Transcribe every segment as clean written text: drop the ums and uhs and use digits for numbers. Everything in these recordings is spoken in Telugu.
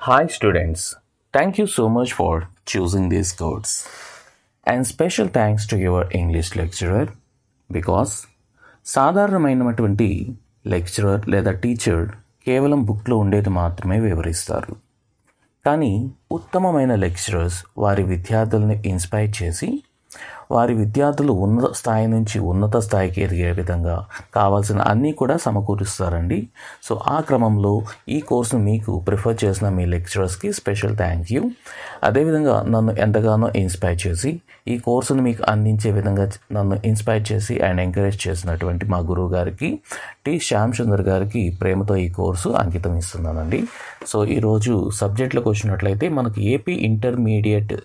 Hi students, thank you so much for choosing this course. And special thanks to your English lecturer because సాధారణమైనటువంటి లెక్చరర్ లేదా టీచర్ కేవలం బుక్లో ఉండేది మాత్రమే వివరిస్తారు. కానీ ఉత్తమమైన లెక్చరర్స్ వారి విద్యార్థుల్ని ఇన్స్పైర్ చేసి వారి విద్యార్థులు ఉన్నత స్థాయి నుంచి ఉన్నత స్థాయికి ఎదిగే విధంగా కావాల్సిన అన్నీ కూడా సమకూరుస్తారండి. సో ఆ క్రమంలో ఈ కోర్సును మీకు ప్రిఫర్ చేసిన మీ లెక్చరర్స్కి స్పెషల్ థ్యాంక్ యూ. అదేవిధంగా నన్ను ఎంతగానో ఇన్స్పైర్ చేసి ఈ కోర్సును మీకు అందించే విధంగా నన్ను ఇన్స్పైర్ చేసి అండ్ ఎంకరేజ్ చేసినటువంటి మా గురువు గారికి టి శ్యామ్ సుందర్ గారికి ప్రేమతో ఈ కోర్సు అంకితం ఇస్తున్నానండి. సో ఈరోజు సబ్జెక్టులకు వచ్చినట్లయితే మనకు ఏపీ ఇంటర్మీడియట్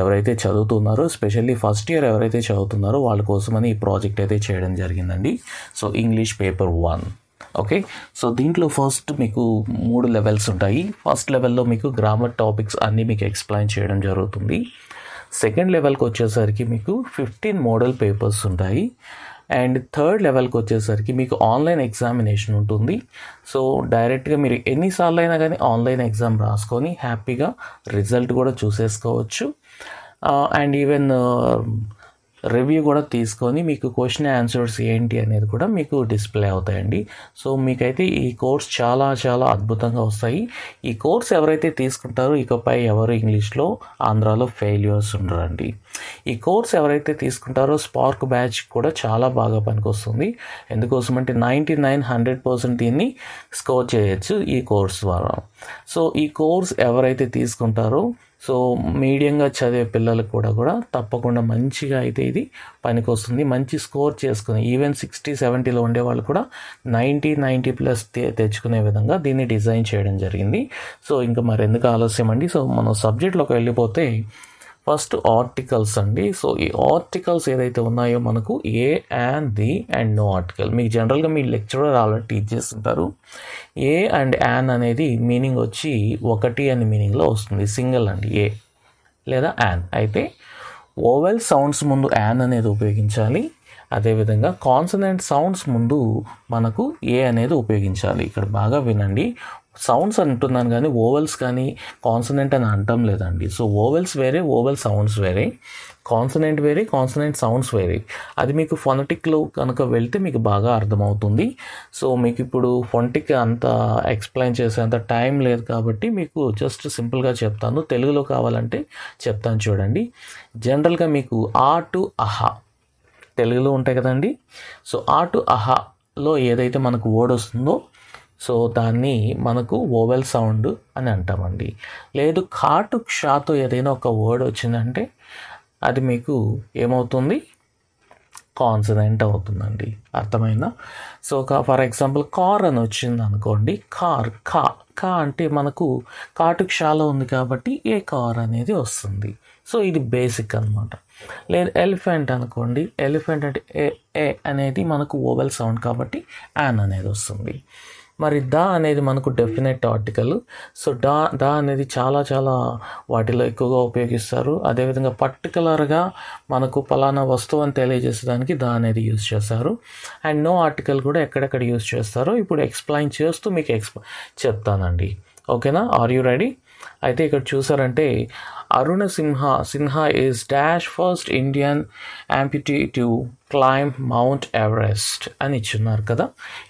ఎవరైతే చదువుతున్నారో స్పెషల్లీ ఫస్ట్ ఇయర్ ఎవరైతే చదువుతున్నారో వాళ్ళ కోసమని ఈ ప్రాజెక్ట్ అయితే చేయడం జరిగిందండి. So English paper 1. Okay, so దీంట్లో ఫస్ట్ మీకు 3 లెవెల్స్ ఉంటాయి. ఫస్ట్ లెవెల్లో మీకు గ్రామర్ టాపిక్స్ అన్నీ మీకు ఎక్స్ప్లెయిన్ చేయడం జరుగుతుంది. సెకండ్ లెవెల్కి వచ్చేసరికి మీకు 15 మోడల్ పేపర్స్ ఉంటాయి. అండ్ థర్డ్ లెవెల్కి వచ్చేసరికి మీకు ఆన్లైన్ ఎగ్జామినేషన్ ఉంటుంది. సో డైరెక్ట్గా మీరు ఎన్నిసార్లు అయినా కానీ ఆన్లైన్ ఎగ్జామ్ రాసుకొని హ్యాపీగా రిజల్ట్ కూడా చూసేసుకోవచ్చు. అండ్ ఈవెన్ రివ్యూ కూడా తీసుకొని మీకు క్వశ్చన్ ఆన్సర్స్ ఏంటి అనేది కూడా మీకు డిస్ప్లే అవుతాయండి. సో మీకైతే ఈ కోర్స్ చాలా చాలా అద్భుతంగా వస్తాయి. ఈ కోర్స్ ఎవరైతే తీసుకుంటారో ఇకపై ఎవరు ఇంగ్లీష్లో ఆంధ్రాలో ఫెయిల్యూర్స్ ఉండరండి. ఈ కోర్స్ ఎవరైతే తీసుకుంటారో స్పార్క్ బ్యాచ్ కూడా చాలా బాగా పనికొస్తుంది. ఎందుకోసం అంటే 99-100% దీన్ని స్కోర్ చేయొచ్చు ఈ కోర్స్ ద్వారా. సో ఈ కోర్స్ ఎవరైతే తీసుకుంటారో సో మీడియంగా చదివే పిల్లలకు కూడా తప్పకుండా మంచిగా అయితే ఇది పనికొస్తుంది. మంచి స్కోర్ చేసుకుని ఈవెన్ 60-70లో ఉండే వాళ్ళు కూడా 90+ తెచ్చుకునే విధంగా దీన్ని డిజైన్ చేయడం జరిగింది. సో ఇంకా మరి ఎందుకు ఆలస్యం అండి. సో మనం సబ్జెక్ట్లోకి వెళ్ళిపోతే ఫస్ట్ ఆర్టికల్స్ అండి. సో ఈ ఆర్టికల్స్ ఏదైతే ఉన్నాయో మనకు a and the and no article మీకు జనరల్గా మీ లెక్చరర్ ఆల్రెడీ టీచ్ చేస్తుంటారు. ఏ అండ్ యాన్ అనేది మీనింగ్ వచ్చి ఒకటి అని మీనింగ్లో వస్తుంది, సింగిల్ అండి ఏ లేదా యాన్. అయితే ఓవెల్ సౌండ్స్ ముందు యాన్ అనేది ఉపయోగించాలి. అదేవిధంగా కాన్సనెంట్ సౌండ్స్ ముందు మనకు ఏ అనేది ఉపయోగించాలి. ఇక్కడ బాగా వినండి, సౌండ్స్ అంటున్నాను కానీ ఓవెల్స్ కానీ కాన్సనెంట్ అని అంటాం లేదండి. సో ఓవెల్స్ వేరే, ఓవెల్ సౌండ్స్ వేరే, కాన్సనెంట్ వేరే, కాన్సనెంట్ సౌండ్స్ వేరే. అది మీకు ఫొనటిక్లో కనుక వెళ్తే మీకు బాగా అర్థమవుతుంది. సో మీకు ఇప్పుడు ఫొనటిక్ అంత ఎక్స్ప్లెయిన్ చేసేంత టైం లేదు కాబట్టి మీకు జస్ట్ సింపుల్గా చెప్తాను. తెలుగులో కావాలంటే చెప్తాను చూడండి. జనరల్గా మీకు ఆ టు అహా తెలుగులో ఉంటాయి కదండి. సో ఆ టు అహాలో ఏదైతే మనకు వర్డ్ వస్తుందో సో దాన్ని మనకు ఓవెల్ సౌండ్ అని అంటామండి. లేదు ఖా టు క్షాతో ఏదైనా ఒక వర్డ్ వచ్చిందంటే అది మీకు ఏమవుతుంది, కాన్సనెంట్ అవుతుందండి. అర్థమైందా? సో ఫర్ ఎగ్జాంపుల్ కార్ అని వచ్చింది అనుకోండి, కార్ కా అంటే మనకు కాటు క్షాలో ఉంది కాబట్టి ఏ కార్ అనేది వస్తుంది. సో ఇది బేసిక్ అనమాట. లేదు ఎలిఫెంట్ అనుకోండి, ఎలిఫెంట్ అంటే ఏ అనేది మనకు ఓవెల్ సౌండ్ కాబట్టి యాన్ అనేది వస్తుంది. మరి దా అనేది మనకు డెఫినెట్ ఆర్టికల్. సో దా అనేది చాలా చాలా వాటిలో ఎక్కువగా ఉపయోగిస్తారు. అదేవిధంగా పర్టికులర్గా మనకు పలానా వస్తువు అని తెలియజేసేదానికి దా అనేది యూజ్ చేస్తారు. అండ్ నో ఆర్టికల్ కూడా ఎక్కడెక్కడ యూజ్ చేస్తారో ఇప్పుడు ఎక్స్ప్లెయిన్ చేస్తూ మీకు చెప్తానండి. ఓకేనా? Are you ready? అయితే ఇక్కడ చూసారంటే Aruna Sinha is dash first Indian amputee to climb Mount Everest అని ఇచ్చున్నారు కదా.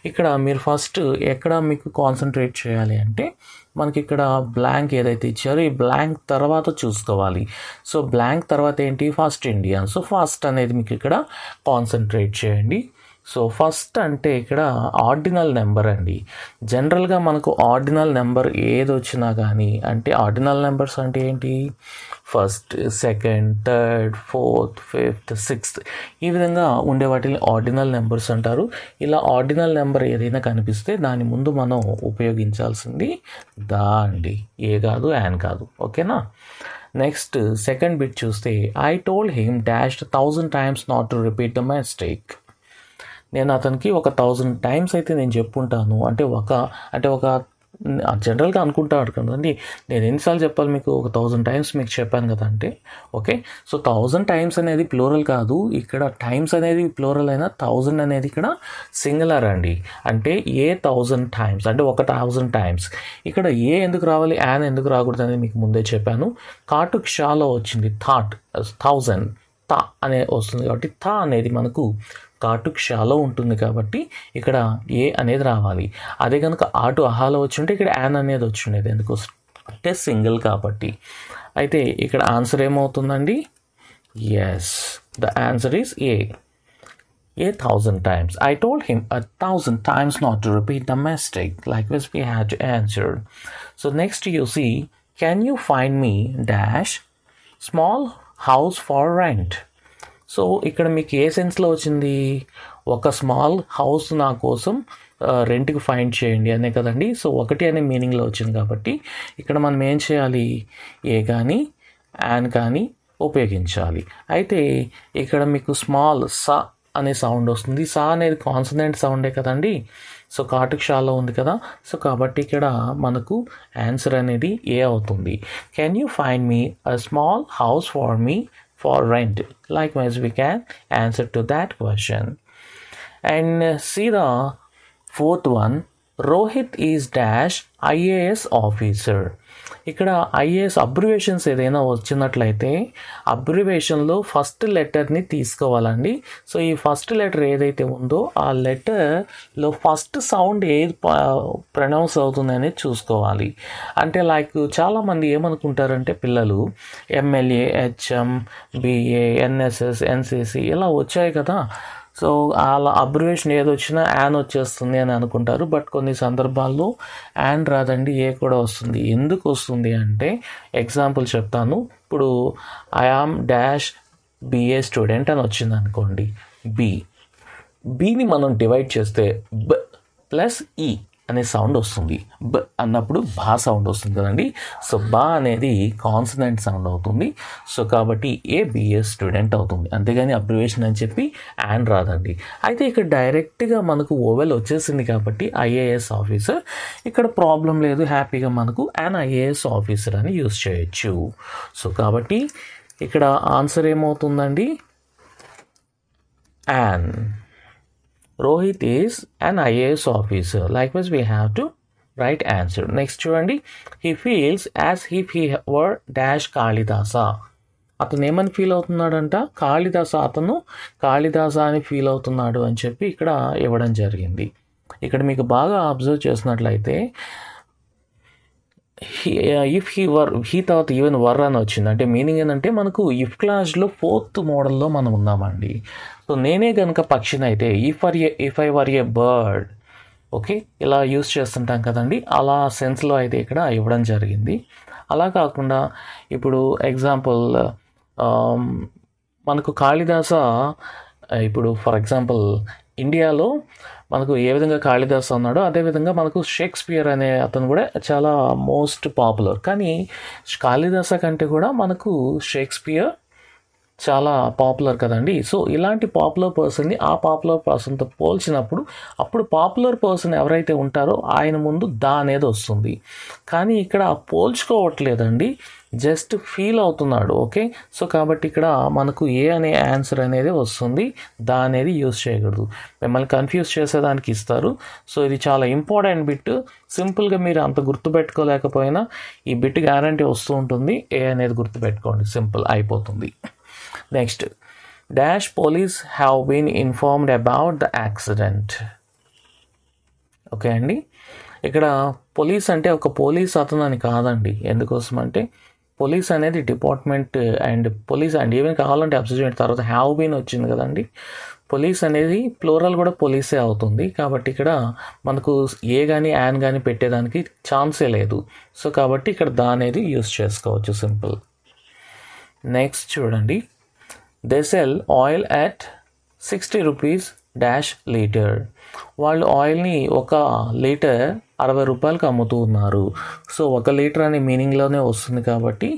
ఇక్కడ మీరు ఫస్ట్ ఎక్కడ మీకు కాన్సన్ట్రేట్ చేయాలి అంటే మనకి ఇక్కడ బ్లాంక్ ఏదైతే ఇచ్చారో ఈ బ్లాంక్ తర్వాత చూసుకోవాలి. సో బ్లాంక్ తర్వాత ఏంటి, ఫస్ట్ ఇండియన్. సో ఫస్ట్ అనేది మీకు ఇక్కడ కాన్సన్ట్రేట్ చేయండి. సో ఫస్ట్ అంటే ఇక్కడ ఆర్డినల్ నెంబర్ అండి. జనరల్గా మనకు ఆర్డినల్ నెంబర్ ఏది వచ్చినా కానీ అంటే ఆర్డినల్ నెంబర్స్ అంటే ఏంటి, first, second, third, fourth, fifth, sixth ఈ విధంగా ఉండే వాటిని ఆర్డినల్ నెంబర్స్ అంటారు. ఇలా ఆర్డినల్ నెంబర్ ఏదైనా కనిపిస్తే దాని ముందు మనం ఉపయోగించాల్సింది దా అండి, ఏ కాదు యాన్ కాదు. ఓకేనా? నెక్స్ట్ సెకండ్ బిట్ చూస్తే I told him dash 1000 times not to repeat the mistake. నేను అతనికి 1000 times అయితే నేను చెప్పుంటాను. అంటే ఒక జనరల్గా అనుకుంటాడు కదండి, నేను ఎన్నిసార్లు చెప్పాలి మీకు, ఒక 1000 టైమ్స్ మీకు చెప్పాను కదా అంటే. ఓకే, సో 1000 టైమ్స్ అనేది ప్లూరల్ కాదు, ఇక్కడ టైమ్స్ అనేది ప్లూరల్ అయినా 1000 అనేది ఇక్కడ సింగులర్ అండి. అంటే ఏ 1000 టైమ్స్ అంటే 1000 టైమ్స్. ఇక్కడ ఏ ఎందుకు రావాలి, యాన్ ఎందుకు రాకూడదు అనేది మీకు ముందే చెప్పాను. కాటుక్ షాలో వచ్చింది థాట్ 1000 తా అనే వస్తుంది కాబట్టి థా అనేది మనకు కాటుక్ షాలో ఉంటుంది కాబట్టి ఇక్కడ ఏ అనేది రావాలి. అదే కనుక ఆటు అహాలో వచ్చి ఉంటే ఇక్కడ యాన్ అనేది వచ్చి ఉండేది, ఎందుకోసం అంటే సింగిల్ కాబట్టి. అయితే ఇక్కడ ఆన్సర్ ఏమవుతుందండి, yes the answer is a 1000 times. I told him 1000 times not to repeat the mistake. Likewise we had to answer. So next you see, can you find me dash small house for rent? So ఇక్కడ మీకు ఏ సెన్స్లో వచ్చింది, ఒక స్మాల్ హౌస్ నా కోసం రెంట్కి ఫైండ్ చేయండి అనే కదండి. సో ఒకటి అనే మీనింగ్లో వచ్చింది కాబట్టి ఇక్కడ మనం ఏం చేయాలి, ఏ కానీ యాన్ కానీ ఉపయోగించాలి. అయితే ఇక్కడ మీకు స్మాల్ సా అనే సౌండ్ వస్తుంది. సా అనేది కాన్సనెంట్ సౌండే కదండి. సో కాటుక్ షాలో ఉంది కదా, సో కాబట్టి ఇక్కడ మనకు ఆన్సర్ అనేది ఏ అవుతుంది. Can you find me a small house for me for rent? Likewise we can answer to that question. And see the fourth one, Rohit is dash IAS officer. ఇక్కడ ఐఏఎస్ అబ్రివేషన్స్ ఏదైనా వచ్చినట్లయితే అబ్రివేషన్లో ఫస్ట్ లెటర్ని తీసుకోవాలండి. సో ఈ ఫస్ట్ లెటర్ ఏదైతే ఉందో ఆ లెటర్లో ఫస్ట్ సౌండ్ ఏది ప్రొనౌన్స్ అవుతుంది అనేది చూసుకోవాలి. అంటే లైక్ చాలామంది ఏమనుకుంటారంటే పిల్లలు MLA, HM, BA, NSS, NCC ఇలా వచ్చాయి కదా, సో అలా అబ్రివేషన్ ఏదొచ్చినా యాన్ వచ్చేస్తుంది అని అనుకుంటారు. బట్ కొన్ని సందర్భాల్లో యాన్ రాదండి, ఏ కూడా వస్తుంది. ఎందుకు వస్తుంది అంటే ఎగ్జాంపుల్ చెప్తాను. ఇప్పుడు I am dash BA student అని వచ్చింది అనుకోండి, బిని మనం డివైడ్ చేస్తే బ ప్లస్ ఈ అనే సౌండ్ వస్తుంది. బ అన్నప్పుడు బా సౌండ్ వస్తుంది కదండి. సో బా అనేది కాన్సనెంట్ సౌండ్ అవుతుంది. సో కాబట్టి బిఎస్ స్టూడెంట్ అవుతుంది, అంతేగాని అబ్రివేషన్ అని చెప్పి యాన్ రాదండి. అయితే ఇక్కడ డైరెక్ట్గా మనకు ఓవెల్ వచ్చేసింది కాబట్టి ఐఏఎస్ ఆఫీసర్, ఇక్కడ ప్రాబ్లం లేదు, హ్యాపీగా మనకు యాన్ ఐఏఎస్ ఆఫీసర్ అని యూజ్ చేయొచ్చు. సో కాబట్టి ఇక్కడ ఆన్సర్ ఏమవుతుందండి, an. Rohit is an IAS officer. Likewise, we have to write answer. Next చూడండి, he feels as if he were dash Kalidasa. అతను ఏమని ఫీల్ అవుతున్నాడంట, అతను కాళిదాస అని ఫీల్ అవుతున్నాడు అని చెప్పి ఇక్కడ ఇవ్వడం జరిగింది. ఇక్కడ మీకు బాగా అబ్జర్వ్ చేసినట్లయితే హీ తర్వాత ఈవెన్ వర్ అని వచ్చింది. అంటే మీనింగ్ ఏంటంటే మనకు ఇఫ్ క్లాస్లో 4th మోడల్లో మనం ఉన్నామండి. సో నేనే కనుక పక్షిని అయితే if I were A bird, okay ఇలా యూస్ చేస్తుంటాం కదండి, అలా సెన్స్లో అయితే ఇక్కడ ఇవ్వడం జరిగింది. అలా కాకుండా ఇప్పుడు ఎగ్జాంపుల్ మనకు కాళిదాస, ఇప్పుడు ఫర్ ఎగ్జాంపుల్ ఇండియాలో మనకు ఏ విధంగా కాళిదాస్ ఉన్నాడో అదేవిధంగా మనకు షేక్స్పియర్ అనే అతను కూడా చాలా మోస్ట్ పాపులర్. కానీ కాళిదాస కంటే కూడా మనకు షేక్స్పియర్ చాలా పాపులర్ కదండి. సో ఇలాంటి పాపులర్ పర్సన్ని ఆ పాపులర్ పర్సన్తో పోల్చినప్పుడు అప్పుడు పాపులర్ పర్సన్ ఎవరైతే ఉంటారో ఆయన ముందు దా అనేది వస్తుంది. కానీ ఇక్కడ పోల్చుకోవట్లేదండి, జస్ట్ ఫీల్ అవుతున్నాడు. ఓకే, సో కాబట్టి ఇక్కడ మనకు ఏ అనే ఆన్సర్ అనేది వస్తుంది, దా అనేది యూజ్ చేయకూడదు. మిమ్మల్ని కన్ఫ్యూజ్ చేసేదానికి ఇస్తారు. సో ఇది చాలా ఇంపార్టెంట్ బిట్. సింపుల్గా మీరు అంత గుర్తుపెట్టుకోలేకపోయినా ఈ బిట్ గ్యారంటీ వస్తూ ఉంటుంది. ఏ అనేది గుర్తుపెట్టుకోండి, సింపుల్ అయిపోతుంది. Next, dash police have been informed about the accident. Okay అండి, ఇక్కడ పోలీస్ అంటే ఒక పోలీస్ అతను అని కాదండి. ఎందుకోసం అంటే పోలీస్ అనేది department and police and even కావాలంటే అబ్సల్యూట్ తర్వాత హ్యావ్ బీన్ వచ్చింది కదండి. పోలీస్ అనేది ప్లూరల్ కూడా పోలీసే అవుతుంది. కాబట్టి ఇక్కడ మనకు ఏ కానీ యాన్ కానీ పెట్టేదానికి ఛాన్సే లేదు. సో కాబట్టి ఇక్కడ దా అనేది యూస్ చేసుకోవచ్చు, సింపుల్. నెక్స్ట్ చూడండి, they sell oil at 60 rupees dash litre. వాళ్ళు ఆయిల్ని 1 లీటర్ 60 రూపాయలకు అమ్ముతూ ఉన్నారు. సో 1 లీటర్ అనే మీనింగ్లోనే వస్తుంది కాబట్టి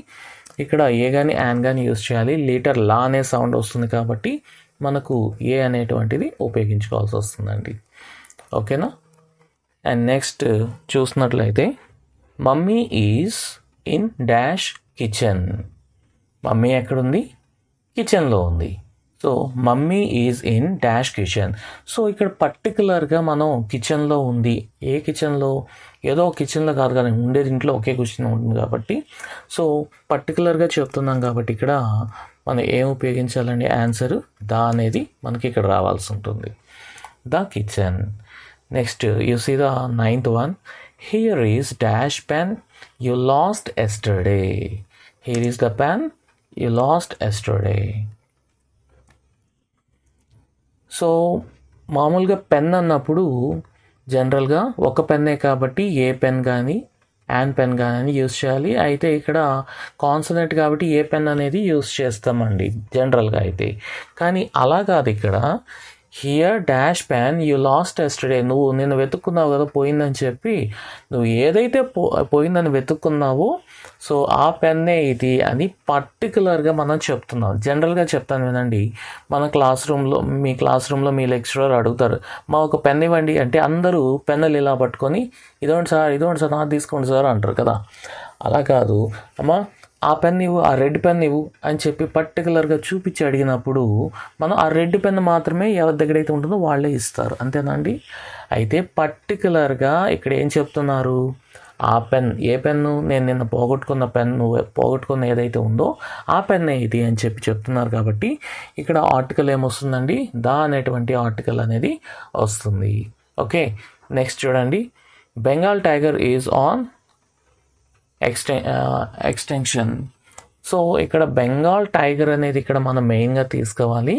ఇక్కడ ఏ కానీ యాన్ కానీ యూజ్ చేయాలి. లీటర్ లా అనే సౌండ్ వస్తుంది కాబట్టి మనకు ఏ అనేటువంటిది ఉపయోగించుకోవాల్సి వస్తుందండి. ఓకేనా? అండ్ నెక్స్ట్ చూసినట్లయితే mummy is in dash kitchen. Mummy ఎక్కడుంది? కిచెన్లో ఉంది. So mummy is in dash kitchen. So ఇక్కడ పర్టికులర్గా మనం కిచెన్లో ఉంది, ఏ కిచెన్లో, ఏదో కిచెన్లో కాదు కానీ ఉండేది ఇంట్లో ఒకే కిచెన్ ఉంటుంది కాబట్టి సో పర్టికులర్గా చెప్తున్నాం కాబట్టి ఇక్కడ మనం ఏం ఉపయోగించాలండి? ఆన్సర్ ద అనేది మనకి ఇక్కడ రావాల్సి ఉంటుంది. The kitchen. Next you see the 9th one. Here is dash pen you lost yesterday. Here is the pen you lost yesterday. So మామూలుగా పెన్ అన్నప్పుడు జనరల్గా ఒక పెన్నే కాబట్టి ఏ పెన్ కానీ పెన్ కానీ యూస్ చేయాలి. అయితే ఇక్కడ కాన్సనెంట్ కాబట్టి ఏ పెన్ అనేది యూస్ చేస్తామండి జనరల్గా అయితే. కానీ అలా కాదు, ఇక్కడ here dash pen you last yesterday. నువ్వు నిన్ను వెతుక్కున్నావు కదా పోయిందని చెప్పి, నువ్వు ఏదైతే పోయిందని వెతుక్కున్నావో సో ఆ పెన్నే ఇది అని పర్టికులర్గా మనం చెప్తున్నాం. జనరల్గా చెప్తాను వినండి, మన మీ క్లాస్ రూమ్లో మీ లెక్చరర్ అడుగుతారు, మా ఒక పెన్ ఇవ్వండి అంటే అందరూ పెన్నులు ఇలా పట్టుకొని ఇదోండి సార్ నాకు తీసుకోండి సార్ అంటారు కదా. అలా కాదు, అమ్మా ఆ పెన్ ఇవ్వు, ఆ రెడ్ పెన్ ఇవ్వు అని చెప్పి పర్టికులర్గా చూపించి అడిగినప్పుడు మనం ఆ రెడ్ పెన్ మాత్రమే ఎవరి దగ్గరైతే ఉంటుందో వాళ్ళే ఇస్తారు. అంతేనండి. అయితే పర్టికులర్గా ఇక్కడ ఏం చెప్తున్నారు? ఆ పెన్, ఏ పెన్ను? నేను నిన్న పోగొట్టుకున్న పెన్ను, పోగొట్టుకున్న ఏదైతే ఉందో ఆ పెన్నే ఇది అని చెప్పి చెప్తున్నారు కాబట్టి ఇక్కడ ఆర్టికల్ ఏమొస్తుందండి? ద అనేటువంటి ఆర్టికల్ అనేది వస్తుంది. ఓకే, నెక్స్ట్ చూడండి. Bengal tiger is on extension. So ఇక్కడ బెంగాల్ టైగర్ అనేది ఇక్కడ మనం మెయిన్గా తీసుకోవాలి.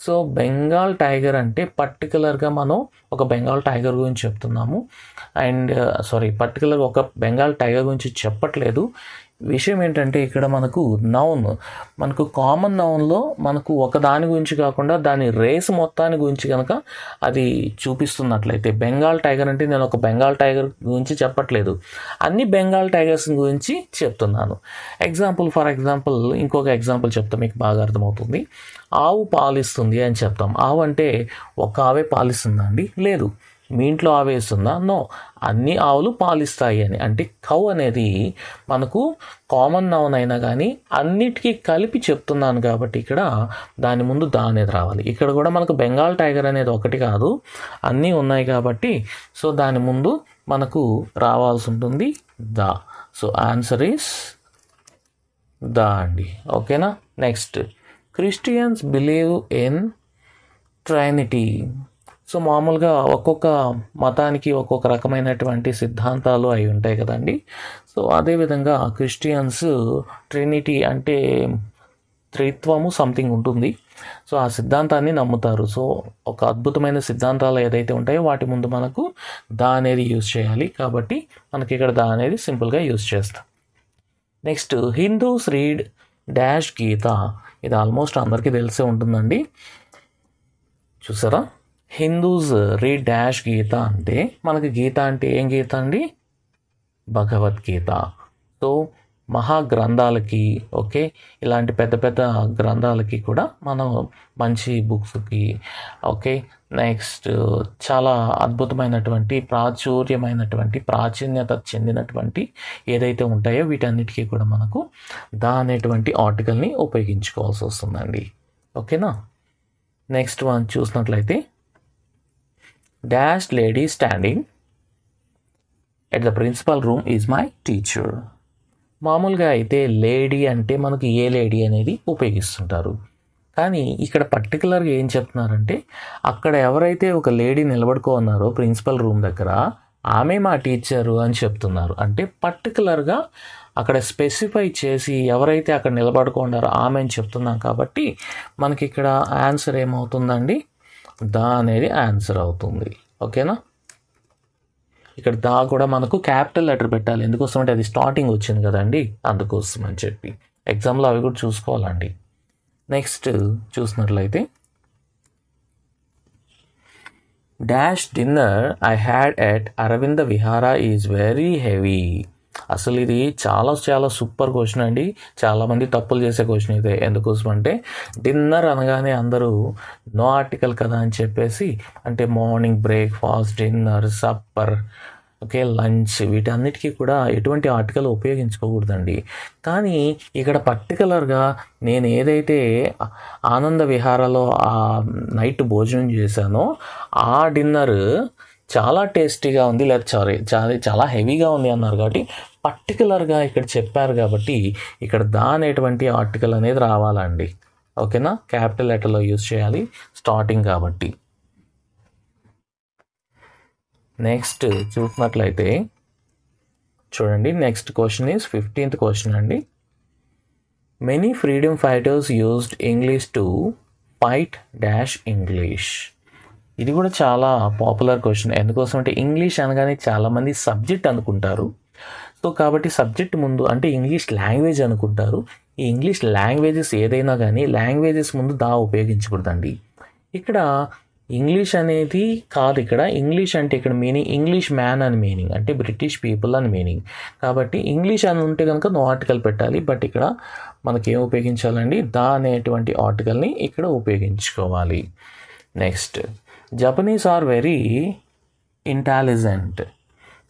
సో బెంగాల్ టైగర్ అంటే పర్టికులర్గా మనం ఒక బెంగాల్ టైగర్ గురించి చెప్తున్నాము. అండ్ పర్టికులర్గా ఒక బెంగాల్ టైగర్ గురించి చెప్పట్లేదు. విషయం ఏంటంటే ఇక్కడ మనకు నౌన్, మనకు కామన్ నౌన్లో మనకు ఒక దాని గురించి కాకుండా దాని రేస్ మొత్తాన్ని గురించి కనుక అది చూపిస్తున్నట్లయితే, బెంగాల్ టైగర్ అంటే నేను ఒక బెంగాల్ టైగర్ గురించి చెప్పట్లేదు, అన్ని బెంగాల్ టైగర్స్ గురించి చెప్తున్నాను. ఫర్ ఎగ్జాంపుల్ ఇంకొక ఎగ్జాంపుల్ చెప్తా, మీకు బాగా అర్థమవుతుంది. ఆవు పాలిస్తుంది అని చెప్తాం. ఆవు అంటే ఒక ఆవే పాలిస్తుందా అండి? లేదు. మీ ఇంట్లో ఆవేస్తుందా? నో. అన్ని ఆవులు పాలిస్తాయి అని. అంటే కౌ అనేది మనకు కామన్ నౌన్ అయినా కానీ అన్నిటికీ కలిపి చెప్తున్నాను కాబట్టి ఇక్కడ దాని ముందు దా అనేది రావాలి. ఇక్కడ కూడా మనకు బెంగాల్ టైగర్ అనేది ఒకటి కాదు, అన్నీ ఉన్నాయి కాబట్టి సో దాని ముందు మనకు రావాల్సి ఉంటుంది the. So answer is the అండి. ఓకేనా. Next, Christians believe in Trinity. సో మామూలుగా ఒక్కొక్క మతానికి ఒక్కొక్క రకమైనటువంటి సిద్ధాంతాలు అవి ఉంటాయి కదండి. సో అదేవిధంగా క్రిస్టియన్స్ ట్రినిటీ అంటే త్రిత్వము సంథింగ్ ఉంటుంది. సో ఆ సిద్ధాంతాన్ని నమ్ముతారు. సో ఒక అద్భుతమైన సిద్ధాంతాలు ఏదైతే ఉంటాయో వాటి ముందు మనకు దా అనేది యూజ్ చేయాలి కాబట్టి మనకి ఇక్కడ దా అనేది సింపుల్గా యూజ్ చేస్తాం. నెక్స్ట్, హిందూస్ రీడ్ డాష్ గీత. ఇది ఆల్మోస్ట్ అందరికీ తెలిసే ఉంటుందండి. చూసారా, హిందూస్ రీడ్ డాష్ గీత అంటే మనకి గీత అంటే ఏం గీత అండి? భగవద్గీత. సో మహాగ్రంథాలకి, ఓకే, ఇలాంటి పెద్ద పెద్ద గ్రంథాలకి కూడా మనం మంచి బుక్స్కి, ఓకే, నెక్స్ట్ చాలా అద్భుతమైనటువంటి ప్రాచుర్యమైనటువంటి ప్రాచీన్యత చెందినటువంటి ఏదైతే ఉంటాయో వీటన్నిటికీ కూడా మనకు దా అనేటువంటి ఆర్టికల్ని ఉపయోగించుకోవాల్సి వస్తుందండి. ఓకేనా. నెక్స్ట్ వన్ చూసినట్లయితే, dash lady standing at the principal room is my teacher. మామూలుగా అయితే లేడీ అంటే మనకు ఏ లేడీ అనేది ఉపయోగిస్తుంటారు. కానీ ఇక్కడ పర్టికులర్గా ఏం చెప్తున్నారంటే అక్కడ ఎవరైతే ఒక లేడీ నిలబడుకున్నారో ప్రిన్సిపల్ రూమ్ దగ్గర ఆమె మా టీచరు అని చెప్తున్నారు. అంటే పర్టికులర్గా అక్కడ స్పెసిఫై చేసి ఎవరైతే అక్కడ నిలబడుకున్నారో ఆమె అని చెప్తున్నాం కాబట్టి మనకి ఇక్కడ ఆన్సర్ ఏమవుతుందండి? దా అనేది ఆన్సర్ అవుతుంది. ఓకేనా. ఇక్కడ దా కూడా మనకు క్యాపిటల్ లెటర్ పెట్టాలి. ఎందుకోసం అంటే అది స్టార్టింగ్ వచ్చింది కదండి, అందుకోసం అని చెప్పి ఎగ్జామ్లో అవి కూడా చూసుకోవాలండి. నెక్స్ట్ చూసినట్లయితే, dash dinner I had at Aravinda విహార ఈజ్ వెరీ హెవీ. అసలు ఇది చాలా చాలా సూపర్ క్వశ్చన్ అండి. చాలామంది తప్పులు చేసే క్వశ్చన్ ఇదే. ఎందుకోసం అంటే డిన్నర్ అనగానే అందరూ నో ఆర్టికల్ కదా అని చెప్పేసి, అంటే morning breakfast, dinner, supper, okay, lunch, వీటన్నిటికీ కూడా ఎటువంటి ఆర్టికల్ ఉపయోగించుకోకూడదండి. కానీ ఇక్కడ పర్టికులర్గా నేను ఏదైతే ఆనంద విహారాలో ఆ నైట్ భోజనం చేశానో ఆ డిన్నర్ చాలా టేస్టీగా ఉంది, లేదా చాలా హెవీగా ఉంది అన్నారు కాబట్టి పర్టికులర్గా ఇక్కడ చెప్పారు కాబట్టి ఇక్కడ అనేటువంటి ఆర్టికల్ అనేది రావాలండి. ఓకేనా, క్యాపిటల్ లెటర్లో యూజ్ చేయాలి స్టార్టింగ్ కాబట్టి. నెక్స్ట్ చూసినట్లయితే చూడండి, next question is 15th question అండి. Many freedom fighters used English to fight dash English. ఇది కూడా చాలా పాపులర్ క్వశ్చన్. ఎందుకోసం అంటే ఇంగ్లీష్ అనగానే చాలామంది సబ్జెక్ట్ అనుకుంటారు. సో కాబట్టి సబ్జెక్ట్ ముందు అంటే ఇంగ్లీష్ లాంగ్వేజ్ అనుకుంటారు. ఈ ఇంగ్లీష్ లాంగ్వేజెస్ ఏదైనా కానీ లాంగ్వేజెస్ ముందు ఉపయోగించకూడదండి. ఇక్కడ ఇంగ్లీష్ అనేది కాదు, ఇక్కడ ఇంగ్లీష్ అంటే ఇక్కడ మీనింగ్ ఇంగ్లీష్ మ్యాన్ అని మీనింగ్, అంటే బ్రిటిష్ పీపుల్ అని మీనింగ్. కాబట్టి ఇంగ్లీష్ అని ఉంటే కనుక నో ఆర్టికల్ పెట్టాలి. బట్ ఇక్కడ మనకి ఏం ఉపయోగించాలండి, అనేటువంటి ఆర్టికల్ని ఇక్కడ ఉపయోగించుకోవాలి. Next, Japanese are very intelligent.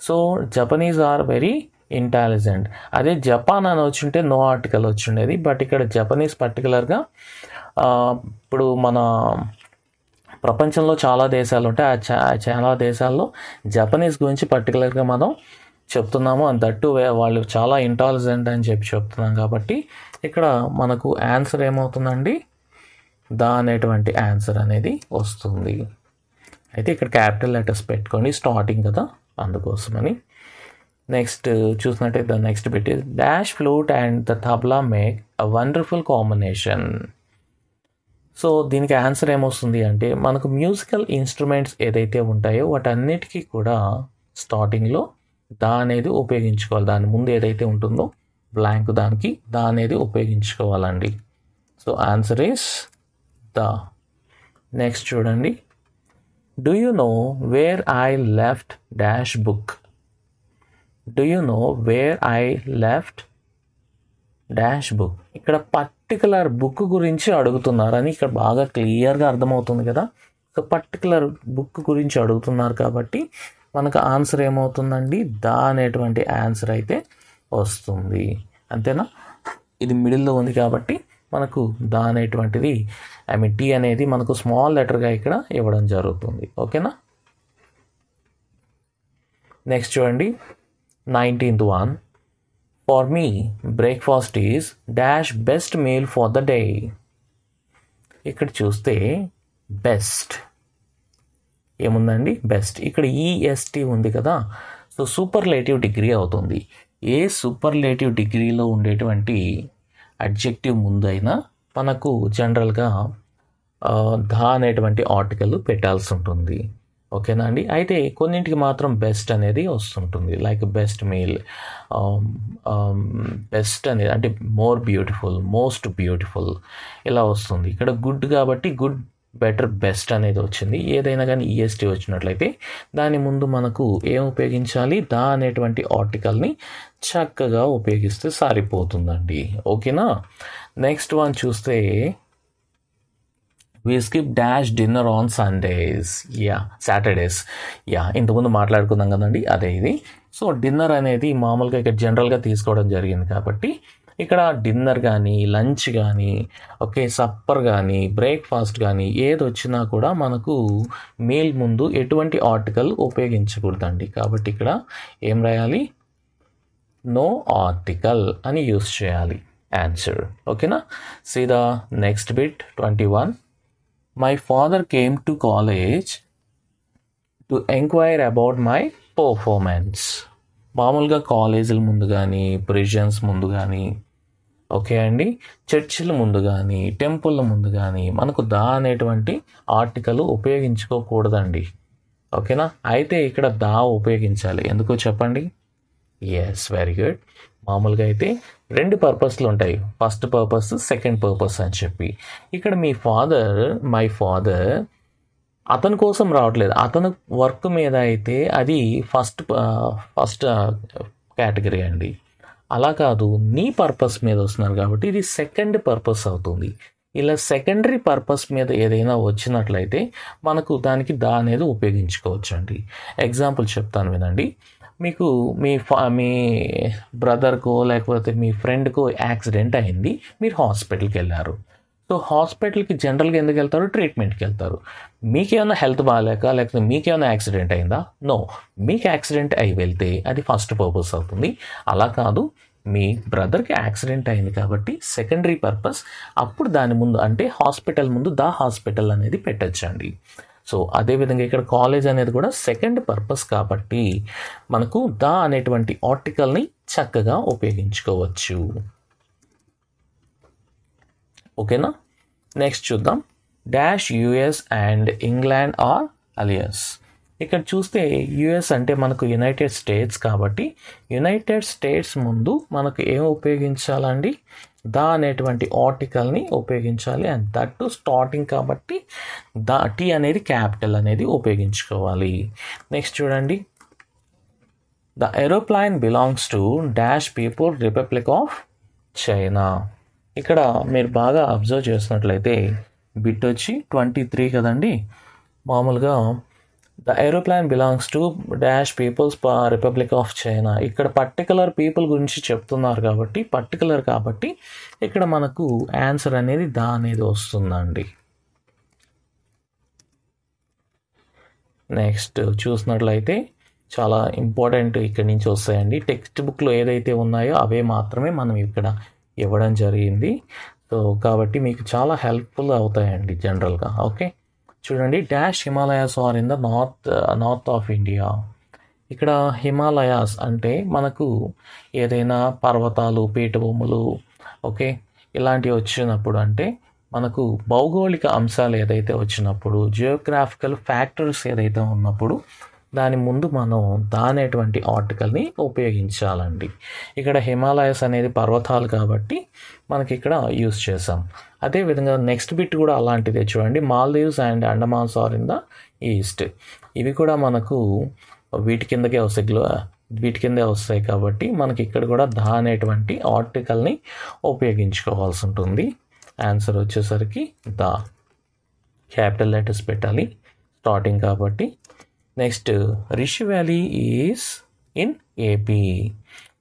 So Japanese are very intelligent. అదే జపాన్ అని వచ్చుంటే నో ఆర్టికల్ వచ్చిండేది. బట్ ఇక్కడ జపనీస్ పర్టికులర్గా ఇప్పుడు మన ప్రపంచంలో చాలా దేశాలు ఉంటాయి. చాలా దేశాల్లో జపనీస్ గురించి పర్టికులర్గా మనం చెప్తున్నాము. అండ్ దట్టు వాళ్ళు చాలా ఇంటెలిజెంట్ అని చెప్తున్నాం కాబట్టి ఇక్కడ మనకు ఆన్సర్ ఏమవుతుందండి, అనేటువంటి ఆన్సర్ అనేది వస్తుంది. అయితే ఇక్కడ క్యాపిటల్ లెటర్స్ పెట్టుకోండి, స్టార్టింగ్ కదా అందుకోసమని. నెక్స్ట్ చూసినట్టయితే the next bit is dash flute and the tabla make a wonderful combination. So దీనికి ఆన్సర్ ఏమొస్తుంది అంటే మనకు మ్యూజికల్ ఇన్స్ట్రుమెంట్స్ ఏదైతే ఉంటాయో వాటన్నిటికీ కూడా స్టార్టింగ్లో అనేది ఉపయోగించుకోవాలి. దాని ముందు ఏదైతే ఉంటుందో బ్లాంక్ దానికి అనేది ఉపయోగించుకోవాలండి. So answer is the. Next చూడండి, do you know where I left dash book. Do you know where I left dash book. ఇక్కడ పర్టికులర్ బుక్ గురించి అడుగుతున్నారని ఇక్కడ బాగా క్లియర్గా అర్థమవుతుంది కదా. సో పర్టికులర్ బుక్ గురించి అడుగుతున్నారు కాబట్టి మనకు ఆన్సర్ ఏమవుతుందండి, అనేటువంటి ఆన్సర్ అయితే వస్తుంది. అంతేనా, ఇది మిడిల్లో ఉంది కాబట్టి మనకు అనేటువంటిది టీ అనేది మనకు స్మాల్ లెటర్గా ఇక్కడ ఇవ్వడం జరుగుతుంది. ఓకేనా. నెక్స్ట్ చూడండి, 19th one. For me, breakfast is dash best meal for the day. ఇక్కడ చూస్తే బెస్ట్ ఏముందండి, బెస్ట్. ఇక్కడ EST ఉంది కదా. సో సూపర్లేటివ్ డిగ్రీ అవుతుంది. ఏ సూపర్లేటివ్ డిగ్రీలో ఉండేటువంటి అడ్జెక్టివ్ ముందైనా మనకు జనరల్గా అనేటువంటి ఆర్టికల్ పెట్టాల్సి ఉంటుంది. ఓకేనా అండి. అయితే కొన్నింటికి మాత్రం బెస్ట్ అనేది వస్తుంటుంది. లైక్ బెస్ట్ మీల్, బెస్ట్ అనేది అంటే మోర్ బ్యూటిఫుల్, మోస్ట్ బ్యూటిఫుల్ ఇలా వస్తుంది. ఇక్కడ గుడ్ కాబట్టి గుడ్, బెటర్, బెస్ట్ అనేది వచ్చింది. ఏదైనా కానీ EST వచ్చినట్లయితే దాని ముందు మనకు ఏం ఉపయోగించాలి, అనేటువంటి ఆర్టికల్ని చక్కగా ఉపయోగిస్తే సరిపోతుందండి. ఓకేనా. నెక్స్ట్ వన్ చూస్తే we skip dash dinner on Sundays. Saturdays. ఇంతకుముందు మాట్లాడుకుందాం కదండి, అదే ఇది. సో డిన్నర్ అనేది మామూలుగా ఇక్కడ జనరల్గా తీసుకోవడం జరిగింది కాబట్టి ఇక్కడ డిన్నర్ కానీ, లంచ్ కానీ, ఓకే, సప్పర్ కానీ, బ్రేక్ఫాస్ట్ కానీ ఏది వచ్చినా కూడా మనకు మీల్ ముందు ఎటువంటి ఆర్టికల్ ఉపయోగించకూడదండి. కాబట్టి ఇక్కడ ఏం రాయాలి, నో ఆర్టికల్ అని యూస్ చేయాలి ఆన్సర్. ఓకేనా. See the next bit 21. My father came to college to enquire about my performance. మామూలుగా కాలేజీల ముందు కానీ, ప్రిజన్స్ ముందు కానీ, ఓకే అండి, చర్చిల ముందు కానీ, టెంపుల్ల ముందు కానీ మనకు అనేటువంటి ఆర్టికల్ ఉపయోగించుకోకూడదండి. ఓకేనా. అయితే ఇక్కడ ఉపయోగించాలి. ఎందుకో చెప్పండి. Yes, very good. మామూలుగా అయితే 2 పర్పస్లు ఉంటాయి, ఫస్ట్ పర్పస్, సెకండ్ పర్పస్ అని చెప్పి. ఇక్కడ మై ఫాదర్ అతని కోసం రావట్లేదు, అతను వర్క్ మీద అయితే అది ఫస్ట్ కేటగిరీ అండి. అలా కాదు, నీ పర్పస్ మీద వస్తున్నారు కాబట్టి ఇది సెకండ్ పర్పస్ అవుతుంది. ఇలా సెకండరీ పర్పస్ మీద ఏదైనా వచ్చినట్లయితే మనకు దానికి దా అనేది ఉపయోగించుకోవచ్చు అండి. ఎగ్జాంపుల్ చెప్తాను వినండి. మీకు మీ బ్రదర్కో లేకపోతే మీ ఫ్రెండ్కో యాక్సిడెంట్ అయింది, మీరు హాస్పిటల్కి వెళ్ళారు. సో హాస్పిటల్కి జనరల్గా ఎందుకు వెళ్తారు? ట్రీట్మెంట్కి వెళ్తారు. మీకేమైనా హెల్త్ బాగాలేక లేకపోతే మీకేమైనా యాక్సిడెంట్ అయిందా? నో. మీకు యాక్సిడెంట్ అయి వెళ్తే అది ఫస్ట్ పర్పస్ అవుతుంది. అలా కాదు, మీ బ్రదర్కి యాక్సిడెంట్ అయింది కాబట్టి సెకండరీ పర్పస్. అప్పుడు దాని ముందు అంటే హాస్పిటల్ ముందు ద హాస్పిటల్ అనేది పెట్టచ్చండి. సో అదేవిధంగా ఇక్కడ కాలేజ్ అనేది కూడా సెకండ్ పర్పస్ కాబట్టి మనకు ద అనేటువంటి ఆర్టికల్ని చక్కగా ఉపయోగించుకోవచ్చు. ఓకేనా? నెక్స్ట్ చూద్దాం. Dash US and England are allies. ఇక్కడ చూస్తే యుఎస్ అంటే మనకు యునైటెడ్ స్టేట్స్ కాబట్టి యునైటెడ్ స్టేట్స్ ముందు మనకు ఏం ఉపయోగించాలండి? ద అనేటువంటి ఆర్టికల్ని ఉపయోగించాలి. అండ్ దట్ టు స్టార్టింగ్ కాబట్టి ద టీ అనేది క్యాపిటల్ అనేది ఉపయోగించుకోవాలి. నెక్స్ట్ చూడండి. The aeroplane belongs to dash people republic of China. ఇక్కడ మీరు బాగా అబ్జర్వ్ చేసినట్లయితే బిట్ వచ్చి 23 కదండి. మామూలుగా the aeroplane belongs to dash people's republic of China. ఇక్కడ పర్టికులర్ పీపుల్ గురించి చెప్తున్నారు కాబట్టి పర్టికులర్ కాబట్టి ఇక్కడ మనకు ఆన్సర్ అనేది దా అనేది వస్తుందండి. నెక్స్ట్ చూసినట్లయితే చాలా ఇంపార్టెంట్ ఇక్కడి నుంచి వస్తాయండి. టెక్స్ట్ బుక్లో ఏదైతే ఉన్నాయో అవే మాత్రమే మనం ఇక్కడ ఇవ్వడం జరిగింది. సో కాబట్టి మీకు చాలా హెల్ప్ఫుల్ అవుతాయండి జనరల్గా. ఓకే, చూడండి. Dash Himalayas are in the north of India. ఇక్కడ హిమాలయాస్ అంటే మనకు ఏదైనా పర్వతాలు, పీఠభూములు, ఓకే, ఇలాంటివి వచ్చినప్పుడు అంటే మనకు భౌగోళిక అంశాలు ఏదైతే వచ్చినప్పుడు, జియోగ్రాఫికల్ ఫ్యాక్టర్స్ ఏదైతే ఉన్నప్పుడు దాని ముందు మనం దానేటువంటి ఆర్టికల్ని ఉపయోగించాలండి. ఇక్కడ హిమాలయస్ అనేది పర్వతాలు కాబట్టి మనకి ఇక్కడ యూస్ చేసాం. అదేవిధంగా నెక్స్ట్ బిట్ కూడా అలాంటిదే చూడండి. Maldives and Andamans are in the east. ఇవి కూడా మనకు వీటి కిందే వస్తాయి కాబట్టి మనకి ఇక్కడ కూడా దా అనేటువంటి ఆర్టికల్ని ఉపయోగించుకోవాల్సి ఉంటుంది. ఆన్సర్ వచ్చేసరికి దా, క్యాపిటల్ లెటర్స్ పెట్టాలి స్టార్టింగ్ కాబట్టి. Next, Rishi valley is in AP.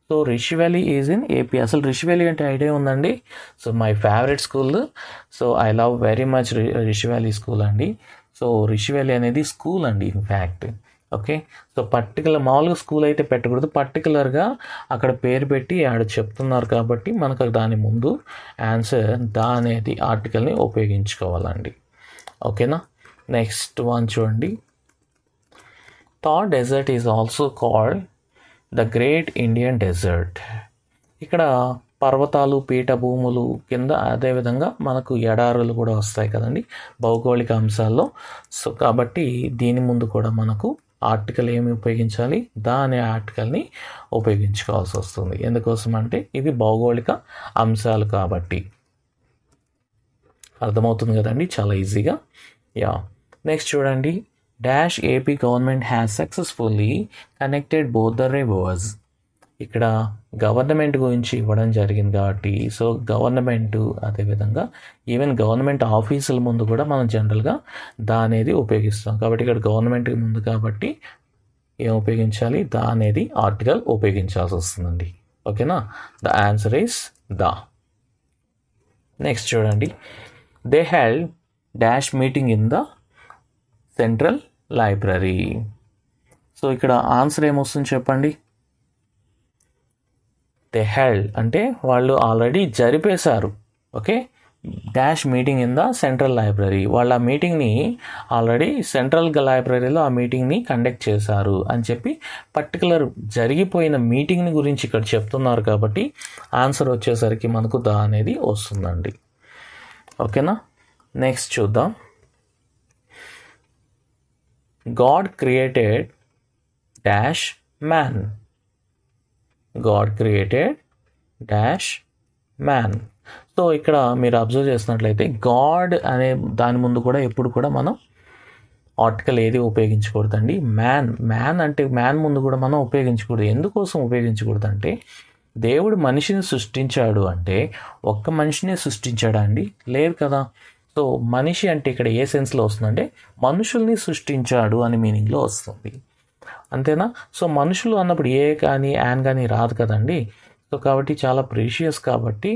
So Rishi valley is in AP. అసలు రిషి వ్యాలీ అంటే ఐడియా ఉందండి? So my favourite school. So I love very much Rishi valley school అండి. సో రిషి వ్యాలీ అనేది స్కూల్ అండి ఇన్ఫ్యాక్ట్. ఓకే, సో మామూలుగా స్కూల్ అయితే పెట్టకూడదు, పర్టికులర్గా అక్కడ పేరు పెట్టి ఆడ చెప్తున్నారు కాబట్టి మనకు దాని ముందు ఆన్సర్ దా అనేది ఆర్టికల్ని ఉపయోగించుకోవాలండి. ఓకేనా? నెక్స్ట్ వన్ చూడండి. Thar desert is also called the great Indian desert. ఇక్కడ పర్వతాలు, పీఠభూములు కింద అదేవిధంగా మనకు ఎడారులు కూడా వస్తాయి కదండి భౌగోళిక అంశాల్లో. సో కాబట్టి దీని ముందు కూడా మనకు ఆర్టికల్ ఏమి ఉపయోగించాలి? దా అనే ఆర్టికల్ని ఉపయోగించుకోవాల్సి వస్తుంది. ఎందుకోసం అంటే ఇవి భౌగోళిక అంశాలు కాబట్టి. అర్థమవుతుంది కదండి చాలా ఈజీగా. యా, నెక్స్ట్ చూడండి. Dash AP government has successfully connected both the reverse. ఇక్కడ గవర్నమెంట్ గురించి ఇవ్వడం జరిగింది కాబట్టి సో గవర్నమెంట్ అదేవిధంగా ఈవెన్ గవర్నమెంట్ ఆఫీసుల ముందు కూడా మనం జనరల్గా దా అనేది ఉపయోగిస్తాం. కాబట్టి ఇక్కడ గవర్నమెంట్ ముందు కాబట్టి ఏం ఉపయోగించాలి? దా అనేది ఆర్టికల్ ఉపయోగించాల్సి వస్తుందండి. ఓకేనా? The answer is the. Next చూడండి. They held dash meeting in the central library. So ఇక్కడ ఆన్సర్ ఏమొస్తుంది చెప్పండి? దే హెల్డ్ అంటే వాళ్ళు ఆల్రెడీ జరిపేశారు. Okay, dash meeting in the central library. వాళ్ళు ఆ మీటింగ్ని ఆల్రెడీ సెంట్రల్ లైబ్రరీలో ఆ మీటింగ్ని కండక్ట్ చేశారు అని చెప్పి పర్టికులర్ జరిగిపోయిన మీటింగ్ని గురించి ఇక్కడ చెప్తున్నారు కాబట్టి ఆన్సర్ వచ్చేసరికి మనకు దా అనేది వస్తుందండి. ఓకేనా? నెక్స్ట్ చూద్దాం. God created dash man. God created dash man. So ఇక్కడ మీరు అబ్జర్వ్ చేసినట్లయితే గాడ్ అనే దాని ముందు కూడా ఎప్పుడు కూడా మనం ఆర్టికల్ ఏది ఉపయోగించకూడదండి? మ్యాన్ అంటే మ్యాన్ ముందు కూడా మనం ఉపయోగించకూడదు. ఎందుకోసం ఉపయోగించకూడదు అంటే, దేవుడు మనిషిని సృష్టించాడు అంటే ఒక్క మనిషినే సృష్టించాడా అండి? లేదు కదా. సో మనిషి అంటే ఇక్కడ ఏ సెన్స్లో వస్తుందంటే మనుషుల్ని సృష్టించాడు అనే మీనింగ్లో వస్తుంది, అంతేనా? సో మనుషులు అన్నప్పుడు ఏ కానీ యాన్ కానీ రాదు కదండి. సో కాబట్టి చాలా ప్రీషియస్ కాబట్టి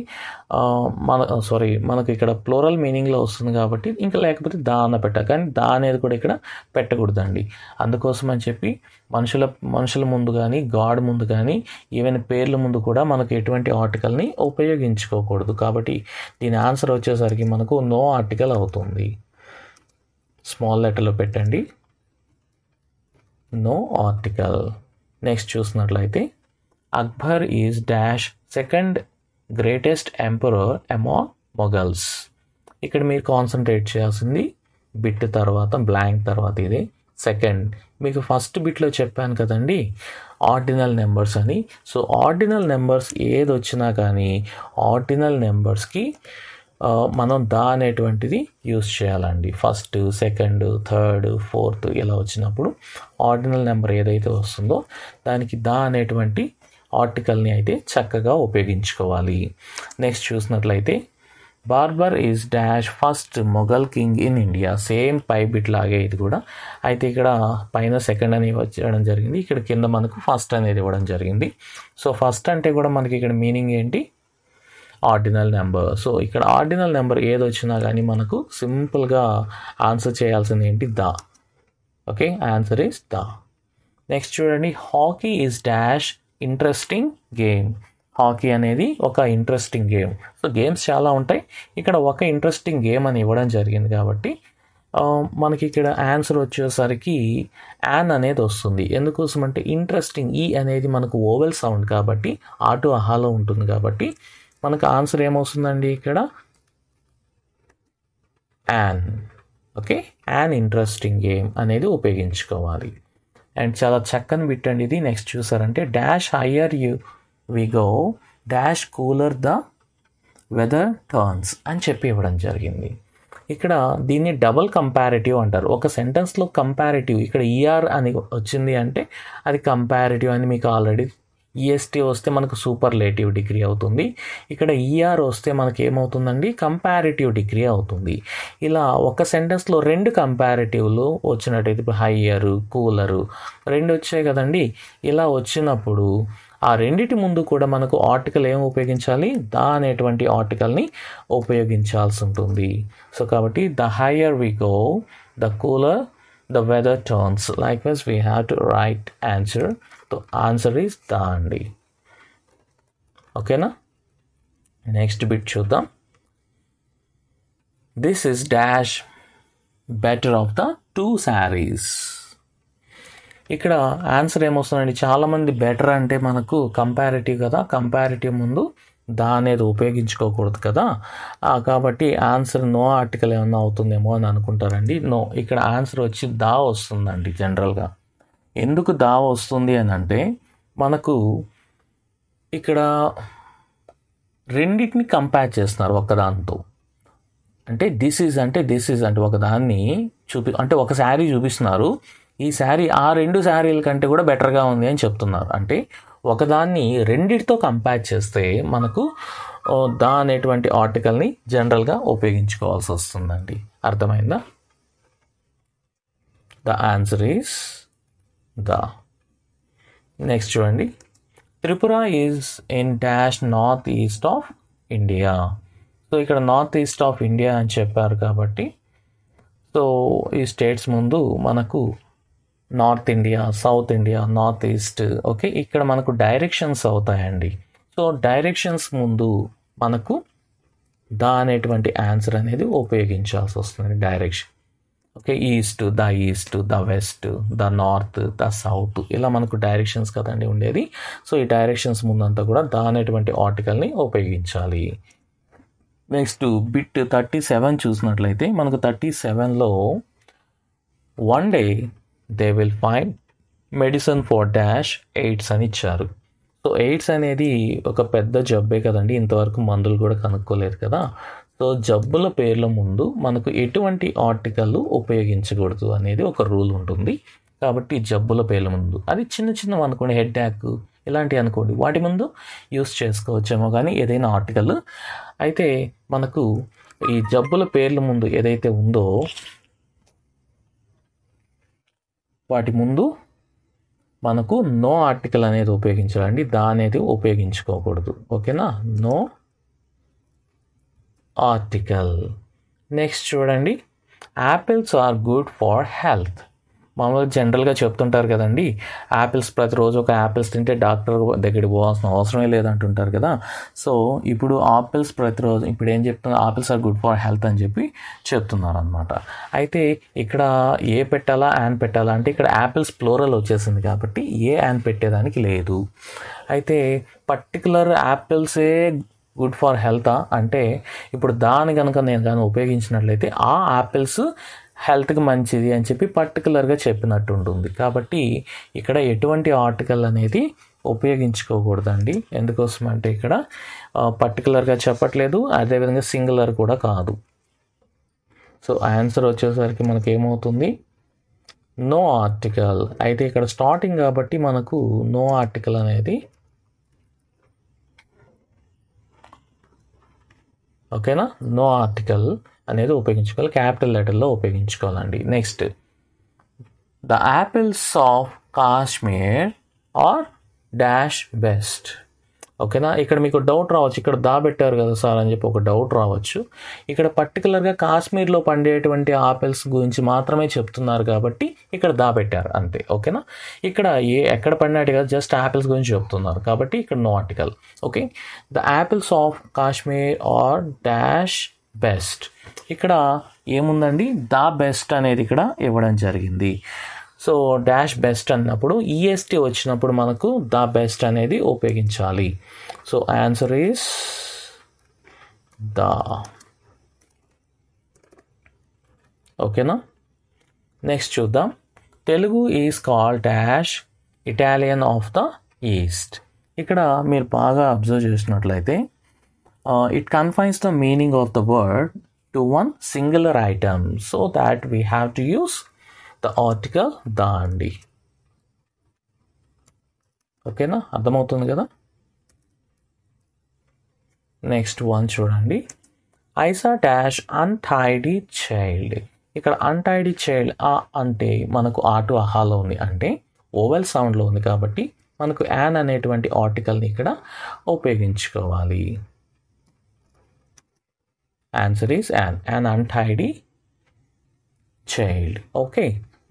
మనకు ఇక్కడ ప్లోరల్ మీనింగ్లో వస్తుంది కాబట్టి ఇంకా లేకపోతే దా అన్న పెట్టాలి, కానీ దా అనేది కూడా ఇక్కడ పెట్టకూడదండి. అందుకోసం అని చెప్పి మనుషుల ముందు కానీ గాడ్ ముందు కానీ ఈవెన్ పేర్ల ముందు కూడా మనకు ఎటువంటి ఆర్టికల్ని ఉపయోగించుకోకూడదు. కాబట్టి దీని ఆన్సర్ వచ్చేసరికి మనకు నో ఆర్టికల్ అవుతుంది. స్మాల్ లెటర్లో పెట్టండి, నో ఆర్టికల్. నెక్స్ట్ చూసినట్లయితే Akbar is dash second greatest emperor among Mughals. ఇక్కడ మీరు కాన్సన్ట్రేట్ చేయాల్సింది బిట్ తర్వాత బ్లాంక్ తర్వాత ఇది సెకండ్. మీకు ఫస్ట్ బిట్లో చెప్పాను కదండి ఆర్డినల్ నెంబర్స్ అని. సో ఆర్డినల్ నెంబర్స్ ఏది వచ్చినా కానీ ఆర్డినల్ నెంబర్స్కి మనం దా అనేటువంటిది యూస్ చేయాలండి. ఫస్ట్, సెకండ్, థర్డ్, ఫోర్త్ ఇలా వచ్చినప్పుడు ఆర్డినల్ నెంబర్ ఏదైతే వస్తుందో దానికి దా అనేటువంటి ఆర్టికల్ని అయితే చక్కగా ఉపయోగించుకోవాలి. నెక్స్ట్ చూసినట్లయితే Babur is dash first Mughal king in India. Same పై బిట్ లాగే ఇది కూడా. అయితే ఇక్కడ పైన సెకండ్ అని ఇవ్వడం జరిగింది, ఇక్కడ కింద మనకు ఫస్ట్ అనేది ఇవ్వడం జరిగింది. సో ఫస్ట్ అంటే కూడా మనకి ఇక్కడ మీనింగ్ ఏంటి? Ordinal number. సో ఇక్కడ ఆర్డినల్ నెంబర్ ఏది వచ్చినా కానీ మనకు సింపుల్గా ఆన్సర్ చేయాల్సింది ఏంటి? The. Okay, answer is the. Next చూడండి, hockey is dash interesting game. Hockey అనేది ఒక ఇంట్రెస్టింగ్ గేమ్. సో గేమ్స్ చాలా ఉంటాయి, ఇక్కడ ఒక ఇంట్రెస్టింగ్ గేమ్ అని ఇవ్వడం జరిగింది కాబట్టి మనకి ఇక్కడ ఆన్సర్ వచ్చేసరికి యాన్ అనేది వస్తుంది. ఎందుకోసం అంటే ఇంట్రెస్టింగ్ ఈ అనేది మనకు ఓవెల్ సౌండ్ కాబట్టి ఆటు అహాలో ఉంటుంది కాబట్టి మనకు ఆన్సర్ ఏమవుతుందండి ఇక్కడ? An. Okay, an interesting game అనేది ఉపయోగించుకోవాలి. అండ్ చాలా చక్కని బిట్ అండి ఇది. నెక్స్ట్ చూసారంటే dash higher we go dash cooler the weather turns అని చెప్పి ఇవ్వడం జరిగింది. ఇక్కడ దీన్ని డబుల్ కంపారిటివ్ అంటారు. ఒక సెంటెన్స్లో కంపారిటివ్ ఇక్కడ ఈఆర్ అని వచ్చింది అంటే అది కంపారిటివ్ అని మీకు ఆల్రెడీ. ఈఎస్టీ వస్తే మనకు సూపర్లేటివ్ డిగ్రీ అవుతుంది, ఇక్కడ ఈఆర్ వస్తే మనకి ఏమవుతుందండి? కంపారిటివ్ డిగ్రీ అవుతుంది. ఇలా ఒక సెంటెన్స్లో రెండు కంపారిటివ్లు వచ్చినట్టయితే ఇప్పుడు హయ్యరు, కూలరు రెండు వచ్చాయి కదండి. ఇలా వచ్చినప్పుడు ఆ రెండిటి ముందు కూడా మనకు ఆర్టికల్ ఏం ఉపయోగించాలి? ద అనేటువంటి ఆర్టికల్ని ఉపయోగించాల్సి ఉంటుంది. సో కాబట్టి the higher we go the cooler the weather turns. Likewise we have to write answer. So answer is the అండి. ఓకేనా? నెక్స్ట్ బిట్ చూద్దాం. This is dash better of the two saris. ఇక్కడ ఆన్సర్ ఏమొస్తుందండి? చాలామంది బెటర్ అంటే మనకు కంపారిటివ్ కదా, కంపారిటివ్ ముందు దా అనేది ఉపయోగించుకోకూడదు కదా, కాబట్టి ఆన్సర్ నో ఆర్టికల్ ఏమన్నా అవుతుందేమో అని అనుకుంటారండి. నో, ఇక్కడ ఆన్సర్ వచ్చి దా వస్తుందండి. జనరల్గా ఎందుకు దా వస్తుంది అని అంటే మనకు ఇక్కడ రెండింటిని కంపేర్ చేస్తున్నారు ఒకదాంతో. అంటే దిస్ ఈజ్ అంటే ఒకదాన్ని అంటే ఒక శారీ చూపిస్తున్నారు, ఈ శారీ ఆ రెండు శారీల కంటే కూడా బెటర్గా ఉంది అని చెప్తున్నారు. అంటే ఒకదాన్ని రెండిటితో కంపేర్ చేస్తే మనకు దా అనేటువంటి ఆర్టికల్ని జనరల్గా ఉపయోగించుకోవాల్సి వస్తుందండి. అర్థమైందా? The answer is the. Next చూడండి, Tripura is in dash north east of India. So ఇక్కడ నార్త్ ఈస్ట్ ఆఫ్ ఇండియా అని చెప్పారు కాబట్టి సో ఈ స్టేట్స్ ముందు మనకు north India, south India, north east. Okay, ఇక్కడ మనకు డైరెక్షన్స్ అవుతాయండి. సో డైరెక్షన్స్ ముందు మనకు ద అనేటువంటి ఆన్సర్ అనేది ఉపయోగించాల్సి వస్తుంది. Direction. Okay, east, the west, the north, the south ఇలా మనకు డైరెక్షన్స్ కదండి ఉండేది. సో ఈ డైరెక్షన్స్ ముందంతా కూడా ద అనేటువంటి ఆర్టికల్ని ఉపయోగించాలి. నెక్స్ట్ బిట్ 37 చూసినట్లయితే మనకు 37లో one day they will find medicine for dash AIDS అని ఇచ్చారు. సో ఎయిడ్స్ అనేది ఒక పెద్ద జబ్బే కదండి, ఇంతవరకు మందులు కూడా కనుక్కోలేదు కదా. సో జబ్బుల పేర్ల ముందు మనకు ఎటువంటి ఆర్టికల్ ఉపయోగించకూడదు అనేది ఒక రూల్ ఉంటుంది. కాబట్టి జబ్బుల పేర్ల ముందు అది చిన్న చిన్నవి అనుకోండి, హెడ్ యాక్ ఇలాంటివి అనుకోండి, వాటి ముందు యూస్ చేసుకోవచ్చేమో కానీ ఏదైనా ఆర్టికల్ అయితే మనకు ఈ జబ్బుల పేర్ల ముందు ఏదైతే ఉందో వాటి ముందు మనకు నో ఆర్టికల్ అనేది ఉపయోగించాలండి, దా అనేది ఉపయోగించుకోకూడదు. ఓకేనా, నో ఆర్టికల్. నెక్స్ట్ చూడండి, apples are good for health. మామూలుగా జనరల్గా చెప్తుంటారు కదండి, యాపిల్స్ ప్రతిరోజు ఒక యాపిల్స్ తింటే డాక్టర్ దగ్గరికి పోవాల్సిన అవసరమే లేదంటుంటారు కదా. సో ఇప్పుడు ఆపిల్స్ ప్రతిరోజు ఇప్పుడు ఏం చెప్తున్నారు, apples are good for health అని చెప్పి చెప్తున్నారు అనమాట. అయితే ఇక్కడ ఏ పెట్టాలా యాన్ పెట్టాలా అంటే ఇక్కడ యాపిల్స్ ప్లోరల్ వచ్చేసింది కాబట్టి ఏ యాన్ పెట్టేదానికి లేదు. అయితే పర్టికులర్ యాపిల్సే గుడ్ ఫర్ హెల్తా అంటే ఇప్పుడు దాని కనుక నేను కానీ ఉపయోగించినట్లయితే ఆ యాపిల్స్ హెల్త్కి మంచిది అని చెప్పి పర్టికులర్గా చెప్పినట్టు ఉంటుంది. కాబట్టి ఇక్కడ ఎటువంటి ఆర్టికల్ అనేది ఉపయోగించుకోకూడదండి. ఎందుకోసం అంటే ఇక్కడ పర్టికులర్గా చెప్పట్లేదు, అదేవిధంగా సింగులర్ కూడా కాదు. సో ఆన్సర్ వచ్చేసరికి మనకి ఏమవుతుంది, నో ఆర్టికల్. అయితే ఇక్కడ స్టార్టింగ్ కాబట్టి మనకు నో ఆర్టికల్ అనేది ఓకేనా, నో ఆర్టికల్ అనేది ఉపయోగించుకోవాలి, క్యాపిటల్ లెటర్లో ఉపయోగించుకోవాలండి. Next, the apples of Kashmir are dash best. ఓకేనా, ఇక్కడ మీకు డౌట్ రావచ్చు, ఇక్కడ దా పెట్టారు కదా సార్ అని చెప్పి ఒక డౌట్ రావచ్చు. ఇక్కడ పర్టికులర్గా కాశ్మీర్లో పండేటువంటి ఆపిల్స్ గురించి మాత్రమే చెప్తున్నారు కాబట్టి ఇక్కడ దా పెట్టారు అంతే. ఓకేనా, ఇక్కడ ఎక్కడ పడినట్టు కదా, జస్ట్ యాపిల్స్ గురించి చెప్తున్నారు కాబట్టి ఇక్కడ no article. Okay, the apples of Kashmir are dash best. ఇక్కడ ఏముందండి, ద బెస్ట్ అనేది ఇక్కడ ఇవ్వడం జరిగింది. సో డాష్ బెస్ట్ అన్నప్పుడు ఈఎస్టీ వచ్చినప్పుడు మనకు ద బెస్ట్ అనేది ఉపయోగించాలి. So answer is the. ఓకేనా, నెక్స్ట్ చూద్దాం. Telugu is called dash Italian of the east. ఇక్కడ మీరు బాగా అబ్జర్వ్ చేసినట్లయితే it confines the meaning of the word to one singular item, so that we have to use the article the అండి. ఓకేనా, అర్థమవుతుంది కదా. నెక్స్ట్ వన్ చూడండి, ఐసా డాష్ అన్టైడీ చైల్డ్. ఇక్కడ అన్టైడీ చైల్డ్ అంటే మనకు ఆటు అహాలో ఉంది, అంటే ఓవెల్ సౌండ్లో ఉంది కాబట్టి మనకు యాన్ అనేటువంటి ఆర్టికల్ని ఇక్కడ ఉపయోగించుకోవాలి. Answer is an untidy child. Okay,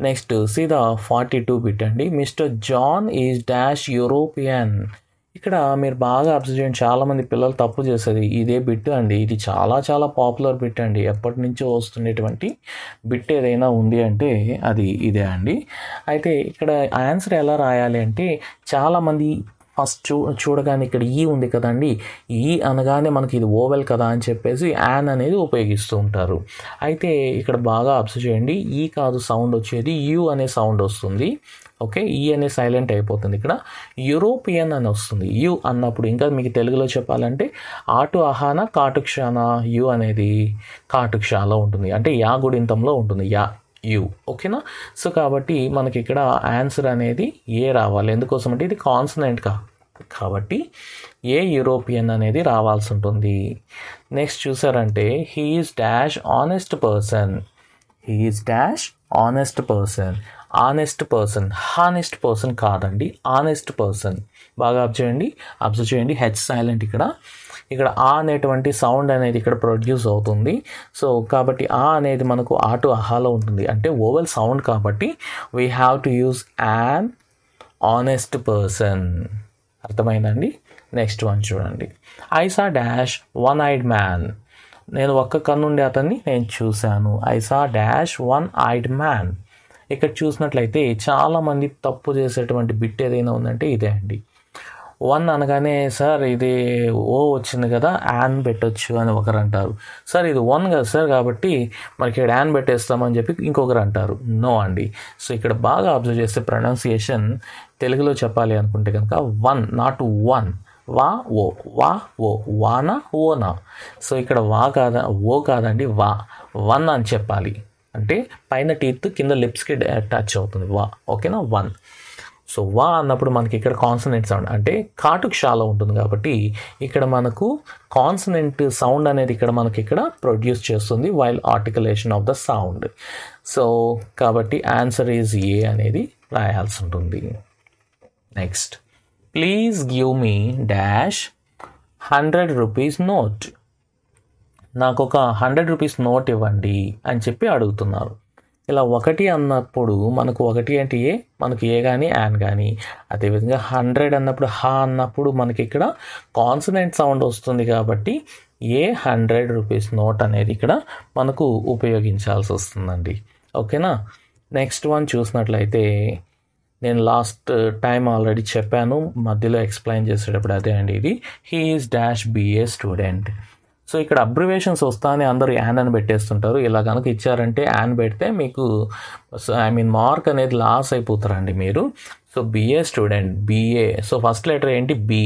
next see the 42 bit అండి. Mr. John is dash European. ఇక్కడ మీరు బాగా అబ్జర్వ్ చేయండి, చాలామంది పిల్లలు తప్పు చేసేది ఇదే బిట్ అండి. ఇది చాలా చాలా పాపులర్ బిట్ అండి, ఎప్పటి నుంచో వస్తున్నటువంటి బిట్ ఏదైనా ఉంది అంటే అది ఇదే అండి. అయితే ఇక్కడ ఆన్సర్ ఎలా రాయాలి అంటే చాలామంది ఫస్ట్ చూడగానే ఇక్కడ ఈ ఉంది కదండి, ఈ అనగానే మనకి ఇది ఓవెల్ కదా అని చెప్పేసి యాన్ అనేది ఉపయోగిస్తూ ఉంటారు. అయితే ఇక్కడ బాగా అబ్జర్వ్ చేయండి, ఈ కాదు సౌండ్ వచ్చేది, యూ అనే సౌండ్ వస్తుంది. ఓకే, ఈ అనే సైలెంట్ అయిపోతుంది, ఇక్కడ యూరోపియన్ అని వస్తుంది. యు అన్నప్పుడు ఇంకా మీకు తెలుగులో చెప్పాలంటే ఆటు అహాన కాటుక్షాన, యు అనేది కాటుక్షాలో ఉంటుంది, అంటే యా గుడింతంలో ఉంటుంది, యా యు. ఓకేనా, సో కాబట్టి మనకి ఇక్కడ ఆన్సర్ అనేది ఏ రావాలి. ఎందుకోసం అంటే ఇది కాన్సనెంట్ కాబట్టి ఏ యూరోపియన్ అనేది రావాల్సి ఉంటుంది. నెక్స్ట్ చూసారంటే he is dash honest person. He is dash honest person. Honest person, honest person కాదండి, ఆనెస్ట్ పర్సన్. బాగా అబ్జర్వ్ చేయండి హెచ్ సైలెంట్ ఇక్కడ ఆ అనేటువంటి సౌండ్ అనేది ఇక్కడ ప్రొడ్యూస్ అవుతుంది. సో కాబట్టి ఆ అనేది మనకు ఆటు అహాలో ఉంటుంది, అంటే ఓవెల్ సౌండ్ కాబట్టి we have to use an honest person. అర్థమైందండి. నెక్స్ట్ వన్ చూడండి, I saw dash one eyed man. నేను ఒక్క కన్నుండి అతన్ని నేను చూశాను. I saw dash one eyed man. ఇక్కడ చూసినట్లయితే చాలామంది తప్పు చేసేటువంటి బిట్ ఏదైనా ఉందంటే ఇదే అండి. వన్ అనగానే సార్ ఇది ఓ వచ్చింది కదా యాన్ పెట్టొచ్చు అని ఒకరు అంటారు. సార్ ఇది వన్ కదా సార్ కాబట్టి మనకి ఇక్కడ యాన్ పెట్టేస్తామని చెప్పి ఇంకొకరు అంటారు. నో అండి. సో ఇక్కడ బాగా అబ్జర్వ్ చేస్తే ప్రొనౌన్సియేషన్ తెలుగులో చెప్పాలి అనుకుంటే కనుక వన్, నాట్ వన్. వా ఓ, వా ఓ, వానా ఓనా. సో ఇక్కడ వా కాదా, ఓ కాదండి, వా, వన్ అని చెప్పాలి. అంటే పైన టీత్ కింద లిప్స్కి టచ్ అవుతుంది వా, ఓకేనా, వన్. సో వా అన్నప్పుడు మనకి ఇక్కడ కాన్సనెంట్ సౌండ్, అంటే కాటుకు షాలో ఉంటుంది కాబట్టి ఇక్కడ మనకు కాన్సనెంట్ సౌండ్ అనేది ఇక్కడ మనకి ఇక్కడ ప్రొడ్యూస్ చేస్తుంది while articulation of the sound. So కాబట్టి ఆన్సర్ ఈజ్ ఏ అనేది రాయాల్సి ఉంటుంది. Next, please give me dash 100 rupees note. నాకు ఒక 100 రూపీస్ నోట్ ఇవ్వండి అని చెప్పి అడుగుతున్నారు. ఇలా ఒకటి అన్నప్పుడు మనకు ఒకటి అంటే ఏ, మనకి ఏ కానీ యాన్ కానీ. అదేవిధంగా 100 అన్నప్పుడు హా అన్నప్పుడు మనకి ఇక్కడ కాన్సనెంట్ సౌండ్ వస్తుంది కాబట్టి ఏ 100 రూపీస్ నోట్ అనేది ఇక్కడ మనకు ఉపయోగించాల్సి వస్తుందండి. ఓకేనా. నెక్స్ట్ వన్ చూసినట్లయితే నేను లాస్ట్ టైం ఆల్రెడీ చెప్పాను, మధ్యలో ఎక్స్ప్లెయిన్ చేసేటప్పుడు అదే అండి ఇది. He is dash BA student. So ఇక్కడ అబ్రివేషన్స్ వస్తానే అందరూ యాన్ అని పెట్టేస్తుంటారు. ఇలా కనుక ఇచ్చారంటే యాన్ పెడితే మీకు మార్క్ అనేది లాస్ అయిపోతారండి మీరు. So BA student, BA. So first letter ఏంటి, బి.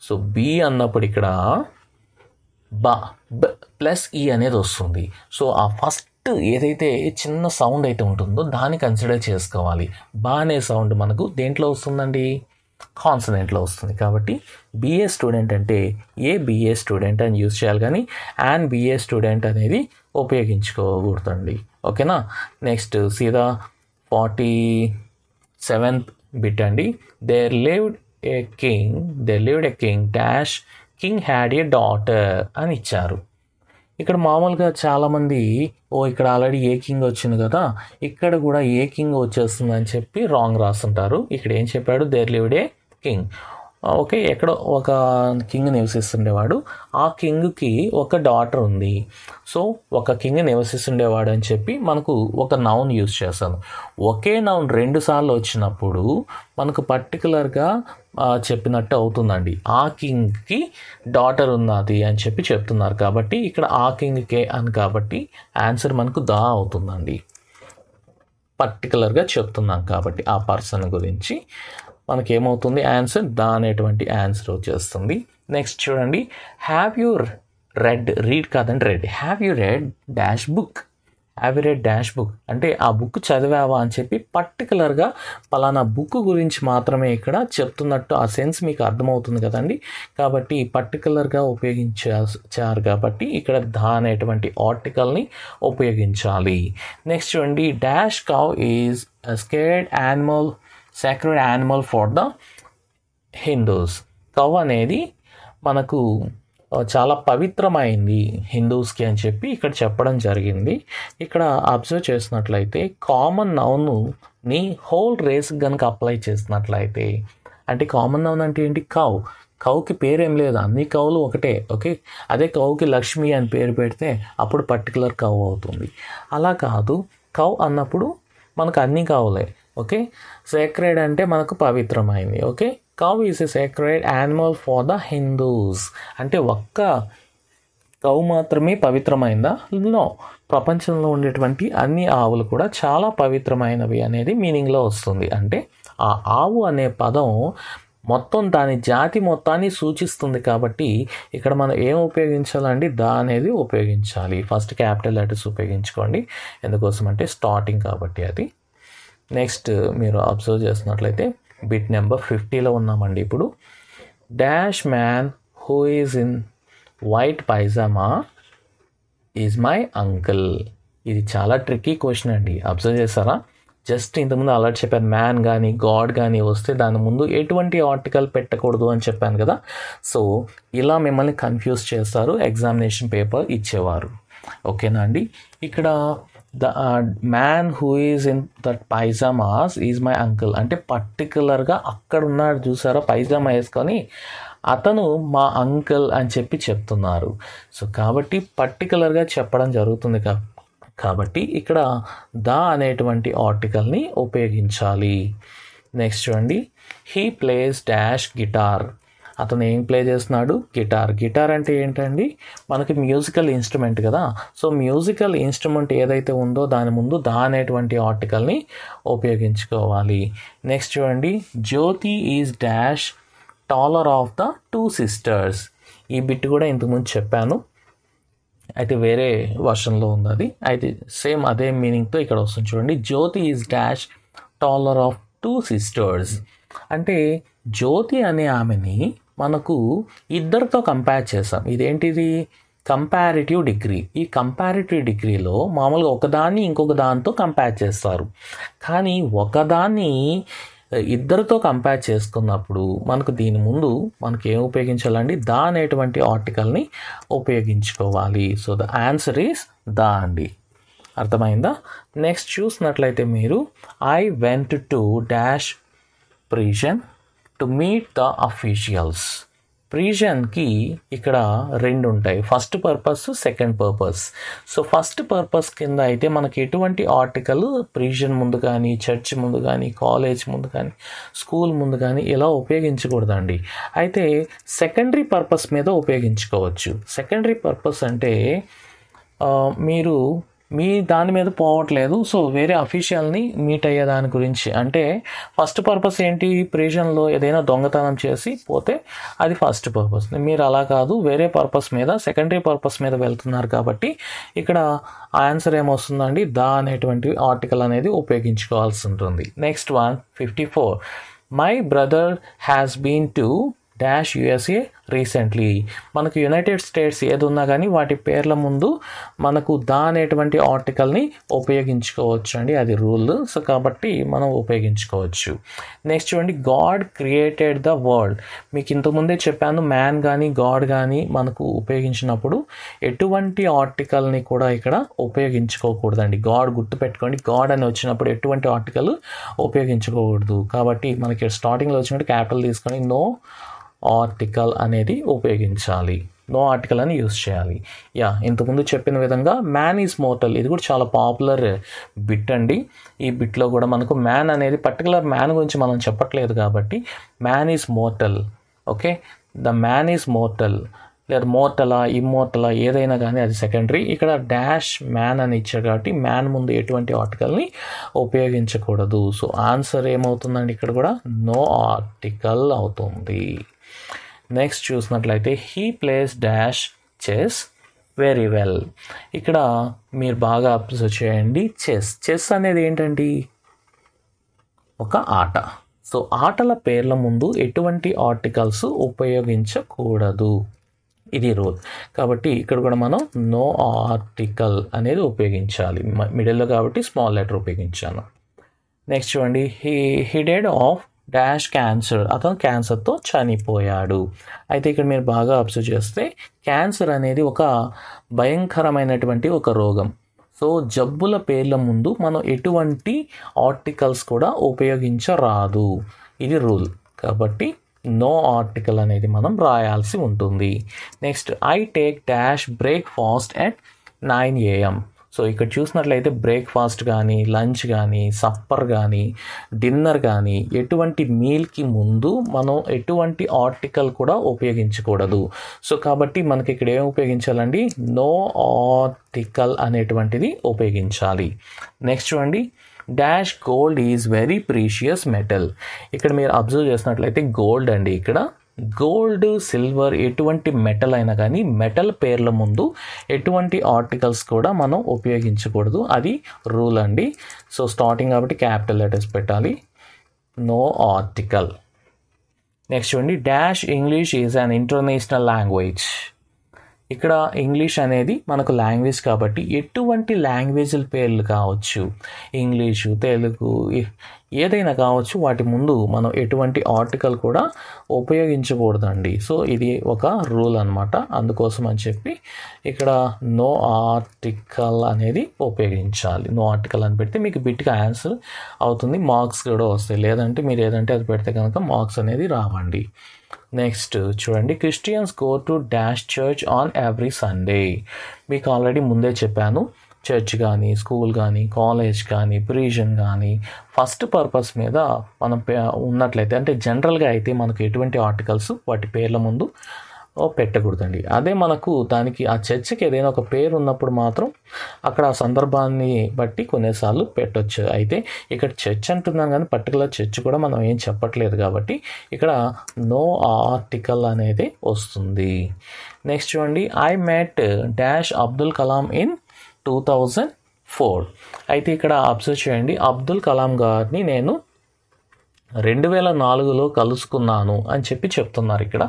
సో బి అన్నప్పుడు ఇక్కడ బా ప్లస్ ఈ అనేది వస్తుంది. సో ఆ ఫస్ట్ ఏదైతే చిన్న సౌండ్ అయితే ఉంటుందో దాన్ని కన్సిడర్ చేసుకోవాలి. బా అనే సౌండ్ మనకు దేంట్లో వస్తుందండి, కాన్సనెంట్లో వస్తుంది. కాబట్టి బిఏ స్టూడెంట్ అంటే ఏ బిఏ స్టూడెంట్ అని యూజ్ చేయాలి, కానీ యాన్ బిఏ స్టూడెంట్ అనేది ఉపయోగించుకోకూడదండి. ఓకేనా. నెక్స్ట్ సీదా 47th బిట్ అండి. There lived a king dash king had a daughter అని ఇచ్చారు. ఇక్కడ మామూలుగా చాలామంది ఇక్కడ ఆల్రెడీ ఏ కింగ్ వచ్చింది కదా, ఇక్కడ కూడా ఏ కింగ్ వచ్చేస్తుందని చెప్పి రాంగ్ రాస్తుంటారు. ఇక్కడ ఏం చెప్పాడు, there lived a king. Okay, ఎక్కడో ఒక కింగ్ నివసిస్తుండేవాడు, ఆ కింగ్కి ఒక డాటర్ ఉంది. సో ఒక కింగ్ నివసిస్తుండేవాడు అని చెప్పి మనకు ఒక నౌన్ యూజ్ చేస్తాను. ఒకే నౌన్ 2 సార్లు వచ్చినప్పుడు మనకు పర్టికులర్గా చెప్పినట్టు అవుతుందండి. ఆ కింగ్కి డాటర్ ఉన్నది అని చెప్పి చెప్తున్నారు కాబట్టి ఇక్కడ ఆ కింగ్కే అని, కాబట్టి ఆన్సర్ మనకు దా అవుతుందండి. పర్టికులర్గా చెప్తున్నాం కాబట్టి ఆ పర్సన్ గురించి మనకేమవుతుంది, ఆన్సర్ దా అనేటువంటి ఆన్సర్ వచ్చేస్తుంది. నెక్స్ట్ చూడండి, హ్యావ్ యూ రెడ్, రీడ్ కాదండి red. Have you read dash book. Have you read dash book అంటే ఆ బుక్ చదివావా అని చెప్పి పర్టికులర్గా పలానా బుక్ గురించి మాత్రమే ఇక్కడ చెప్తున్నట్టు ఆ సెన్స్ మీకు అర్థమవుతుంది కదండి. కాబట్టి పర్టికులర్గా ఉపయోగించారు కాబట్టి ఇక్కడ దా అనేటువంటి ఆర్టికల్ని ఉపయోగించాలి. నెక్స్ట్ చూడండి, dash cow is sacred animal for the Hindus. Cow అనేది మనకు చాలా పవిత్రమైంది హిందూస్కి అని చెప్పి ఇక్కడ చెప్పడం జరిగింది. ఇక్కడ అబ్జర్వ్ చేసినట్లయితే కామన్ నౌన్ని హోల్ రేస్ కనుక అప్లై చేసినట్లయితే, అంటే కామన్ నౌన్ అంటే ఏంటి, కౌ. కౌకి పేరేం లేదు, అన్ని కౌలు ఒకటే. ఓకే, అదే కౌకి లక్ష్మి అని పేరు పెడితే అప్పుడు పర్టికులర్ కౌ అవుతుంది. అలా కాదు, కౌ అన్నప్పుడు మనకు అన్ని కౌలే. ఓకే, సేక్రెడ్ అంటే మనకు పవిత్రమైంది. Okay, cow is a sacred animal for the Hindus అంటే ఒక్క కౌ మాత్రమే పవిత్రమైందా? నో, ప్రపంచంలో ఉండేటువంటి అన్ని ఆవులు కూడా చాలా పవిత్రమైనవి అనేది మీనింగ్లో వస్తుంది. అంటే ఆ ఆవు అనే పదం మొత్తం దాని జాతి మొత్తాన్ని సూచిస్తుంది కాబట్టి ఇక్కడ మనం ఏం ఉపయోగించాలండి, దా అనేది ఉపయోగించాలి. ఫస్ట్ క్యాపిటల్ లెటర్స్ ఉపయోగించుకోండి, ఎందుకోసం అంటే స్టార్టింగ్ కాబట్టి అది. నెక్స్ట్ మీరు అబ్జర్వ్ చేసినట్లయితే బిట్ నెంబర్ 50లో ఉన్నామండి. ఇప్పుడు dash man who is in white pyjama is my uncle. ఇది చాలా ట్రిక్కీ క్వశ్చన్ అండి. అబ్జర్వ్ చేస్తారా, జస్ట్ ఇంతకుముందు అలర్ట్ చెప్పాను, మ్యాన్ కానీ గాడ్ కానీ వస్తే దాని ముందు ఎటువంటి ఆర్టికల్ పెట్టకూడదు అని చెప్పాను కదా. సో ఇలా మిమ్మల్ని కన్ఫ్యూజ్ చేస్తారు, ఎగ్జామినేషన్ పేపర్ ఇచ్చేవారు. ఓకేనా అండి. ఇక్కడ the man who is in that pyjamas is my uncle అంటే పర్టికులర్గా అక్కడ ఉన్నాడు చూసారా పైజామా వేసుకొని, అతను మా అంకుల్ అని చెప్పి చెప్తున్నారు. సో కాబట్టి పర్టికులర్గా చెప్పడం జరుగుతుంది కాబట్టి ఇక్కడ ద అనేటువంటి ఆర్టికల్ని ఉపయోగించాలి. నెక్స్ట్ చూడండి, హీ ప్లేస్ డాష్ గిటార్. అతను ఏం ప్లే చేస్తున్నాడు, గిటార్. గిటార్ అంటే ఏంటండి, మనకి మ్యూజికల్ ఇన్స్ట్రుమెంట్ కదా. సో మ్యూజికల్ ఇన్స్ట్రుమెంట్ ఏదైతే ఉందో దాని ముందు దా అనేటువంటి ఆర్టికల్ని ఉపయోగించుకోవాలి. నెక్స్ట్ చూడండి, Jyoti is dash taller of the two sisters. ఈ బిట్ కూడా ఇంతకుముందు చెప్పాను, అయితే వేరే వర్షన్లో ఉంది అది. అయితే సేమ్ అదే మీనింగ్తో ఇక్కడ వస్తుంది చూడండి. Jyoti is dash taller of two sisters. అంటే జ్యోతి అనే ఆమెని మనకు ఇద్దరితో కంపేర్ చేసాం. ఇదేంటిది? Comparative degree. ఈ కంపారిటివ్ డిగ్రీలో మామూలుగా ఒకదాన్ని ఇంకొక దాంతో కంపేర్ చేస్తారు, కానీ ఒకదాన్ని ఇద్దరితో కంపేర్ చేసుకున్నప్పుడు మనకు దీని ముందు మనకి ఏం ఉపయోగించాలండి? దా అనేటువంటి ఆర్టికల్ని ఉపయోగించుకోవాలి. So the answer is the అండి. అర్థమైందా? నెక్స్ట్ చూసినట్లయితే మీరు I went to dash prison to meet the officials. ప్రిజన్కి ఇక్కడ రెండు ఉంటాయి, first purpose, second purpose. So first purpose కింద అయితే మనకి ఎటువంటి ఆర్టికల్ ప్రిజన్ ముందు కానీ, చర్చ్ ముందు కానీ, కాలేజ్ ముందు కానీ, స్కూల్ ముందు కానీ ఇలా ఉపయోగించకూడదండి. అయితే సెకండరీ పర్పస్ మీద ఉపయోగించుకోవచ్చు. సెకండరీ పర్పస్ అంటే మీరు మీ దాని మీద పోవట్లేదు, సో వేరే అఫీషియల్ని మీట్ అయ్యే దాని గురించి. అంటే ఫస్ట్ పర్పస్ ఏంటి? ప్రిజన్లో ఏదైనా దొంగతనం చేసి పోతే అది ఫస్ట్ పర్పస్. మీరు అలా కాదు, వేరే పర్పస్ మీద, సెకండరీ పర్పస్ మీద వెళ్తున్నారు కాబట్టి ఇక్కడ ఆన్సర్ ఏమొస్తుందండి? దా అనేటువంటి ఆర్టికల్ అనేది ఉపయోగించుకోవాల్సి ఉంటుంది. Next one 54. My brother has been to dash USA recently. మనకు యునైటెడ్ స్టేట్స్ ఏది ఉన్నా కానీ వాటి పేర్ల ముందు మనకు దా అనేటువంటి ఆర్టికల్ని ఉపయోగించుకోవచ్చు అండి, అది రూల్. సో కాబట్టి మనం ఉపయోగించుకోవచ్చు. నెక్స్ట్ చూడండి, గాడ్ క్రియేటెడ్ ద వరల్డ్. మీకు ఇంతకుముందే చెప్పాను, మ్యాన్ కానీ గాడ్ కానీ మనకు ఉపయోగించినప్పుడు ఎటువంటి ఆర్టికల్ని కూడా ఇక్కడ ఉపయోగించుకోకూడదండి. గాడ్ గుర్తుపెట్టుకోండి, గాడ్ అని వచ్చినప్పుడు ఎటువంటి ఆర్టికల్ ఉపయోగించుకోకూడదు. కాబట్టి మనకి స్టార్టింగ్లో వచ్చినట్టు క్యాపిటల్ తీసుకొని నో ఆర్టికల్ అనేది ఉపయోగించాలి, నో ఆర్టికల్ అని యూజ్ చేయాలి. ఇంతకుముందు చెప్పిన విధంగా మ్యాన్ ఈజ్ మోర్టల్, ఇది కూడా చాలా పాపులర్ బిట్ అండి. ఈ బిట్లో కూడా మనకు మ్యాన్ అనేది పర్టికులర్ మ్యాన్ గురించి మనం చెప్పట్లేదు కాబట్టి man is mortal. Okay, the man is mortal, లేదా మోర్టలా ఇమ్మోర్టలా ఏదైనా కానీ అది సెకండరీ. ఇక్కడ డాష్ మ్యాన్ అని ఇచ్చారు కాబట్టి మ్యాన్ ముందు ఎటువంటి ఆర్టికల్ని ఉపయోగించకూడదు. సో ఆన్సర్ ఏమవుతుందండి? ఇక్కడ కూడా నో ఆర్టికల్ అవుతుంది. నెక్స్ట్ చూసినట్లయితే he plays dash chess very well. ఇక్కడ మీరు బాగా అబ్జర్వ్ చేయండి, చెస్ అనేది ఏంటండి? ఒక ఆట. సో ఆటల పేర్ల ముందు ఎటువంటి ఆర్టికల్స్ ఉపయోగించకూడదు, ఇది రూల్. కాబట్టి ఇక్కడ కూడా మనం నో ఆర్టికల్ అనేది ఉపయోగించాలి, మిడిల్లో కాబట్టి స్మాల్ లెటర్ ఉపయోగించాను. నెక్స్ట్ చూడండి, he did of dash cancer. అతను క్యాన్సర్తో చనిపోయాడు. అయితే ఇక్కడ మీరు బాగా అబ్జర్వ్ చేస్తే క్యాన్సర్ అనేది ఒక భయంకరమైనటువంటి ఒక రోగం. సో జబ్బుల పేర్ల ముందు మనం ఎటువంటి ఆర్టికల్స్ కూడా ఉపయోగించరాదు, ఇది రూల్. కాబట్టి నో ఆర్టికల్ అనేది మనం రాయాల్సి ఉంటుంది. Next I take dash breakfast at 9 AM. So ఇక్కడ చూసినట్లయితే బ్రేక్ఫాస్ట్ కానీ, లంచ్ కానీ, సప్పర్ కానీ, డిన్నర్ కానీ ఎటువంటి మీల్కి ముందు మనం ఎటువంటి ఆర్టికల్ కూడా ఉపయోగించకూడదు. సో కాబట్టి మనకి ఇక్కడ ఏం ఉపయోగించాలండి? నో ఆర్టికల్ అనేటువంటిది ఉపయోగించాలి. నెక్స్ట్ చూడండి, dash gold is very precious metal. ఇక్కడ మీరు అబ్జర్వ్ చేసినట్లయితే గోల్డ్ అండి, ఇక్కడ గోల్డ్, సిల్వర్ ఎటువంటి మెటల్ అయినా కానీ మెటల్ పేర్ల ముందు ఎటువంటి ఆర్టికల్స్ కూడా మనం ఉపయోగించకూడదు, అది రూల్ అండి. సో స్టార్టింగ్ కాబట్టి క్యాపిటల్ లెటర్స్ పెట్టాలి, నో ఆర్టికల్. నెక్స్ట్ చూడండి, dash English is an international language. ఇక్కడ ఇంగ్లీష్ అనేది మనకు లాంగ్వేజ్ కాబట్టి ఎటువంటి లాంగ్వేజ్ల పేర్లు కావచ్చు, ఇంగ్లీషు, తెలుగు ఏదైనా కావచ్చు, వాటి ముందు మనం ఎటువంటి ఆర్టికల్ కూడా ఉపయోగించకూడదండి. సో ఇది ఒక రూల్ అనమాట. అందుకోసం అని చెప్పి ఇక్కడ నో ఆర్టికల్ అనేది ఉపయోగించాలి. నో ఆర్టికల్ అని పెడితే మీకు బిట్గా ఆన్సర్ అవుతుంది, మార్క్స్ కూడా వస్తాయి. లేదంటే మీరు ఏదంటే అది పెడితే కనుక మార్క్స్ అనేది రావండి. నెక్స్ట్ చూడండి, Christians go to dash church on every Sunday. మీకు ఆల్రెడీ ముందే చెప్పాను, చర్చ్ కానీ, స్కూల్ కానీ, కాలేజ్ కానీ, ప్రిజన్ కానీ ఫస్ట్ పర్పస్ మీద మనం ఉన్నట్లయితే, అంటే జనరల్గా అయితే మనకు ఎటువంటి ఆర్టికల్స్ వాటి పేర్ల ముందు పెట్టకూడదండి. అదే మనకు దానికి ఆ చర్చికి ఏదైనా ఒక పేరు ఉన్నప్పుడు మాత్రం అక్కడ ఆ సందర్భాన్ని బట్టి కొన్నిసార్లు పెట్టొచ్చు. అయితే ఇక్కడ చర్చ్ అంటున్నాను కానీ పర్టికులర్ చర్చ్ కూడా మనం ఏం చెప్పట్లేదు కాబట్టి ఇక్కడ నో ఆర్టికల్ అనేది వస్తుంది. నెక్స్ట్ చూడండి, I met dash Abdul Kalam in 2004. అయితే ఇక్కడ అబ్జర్వ్ చేయండి, అబ్దుల్ కలాం గారిని నేను 2004లో కలుసుకున్నాను అని చెప్పి చెప్తున్నారు ఇక్కడ.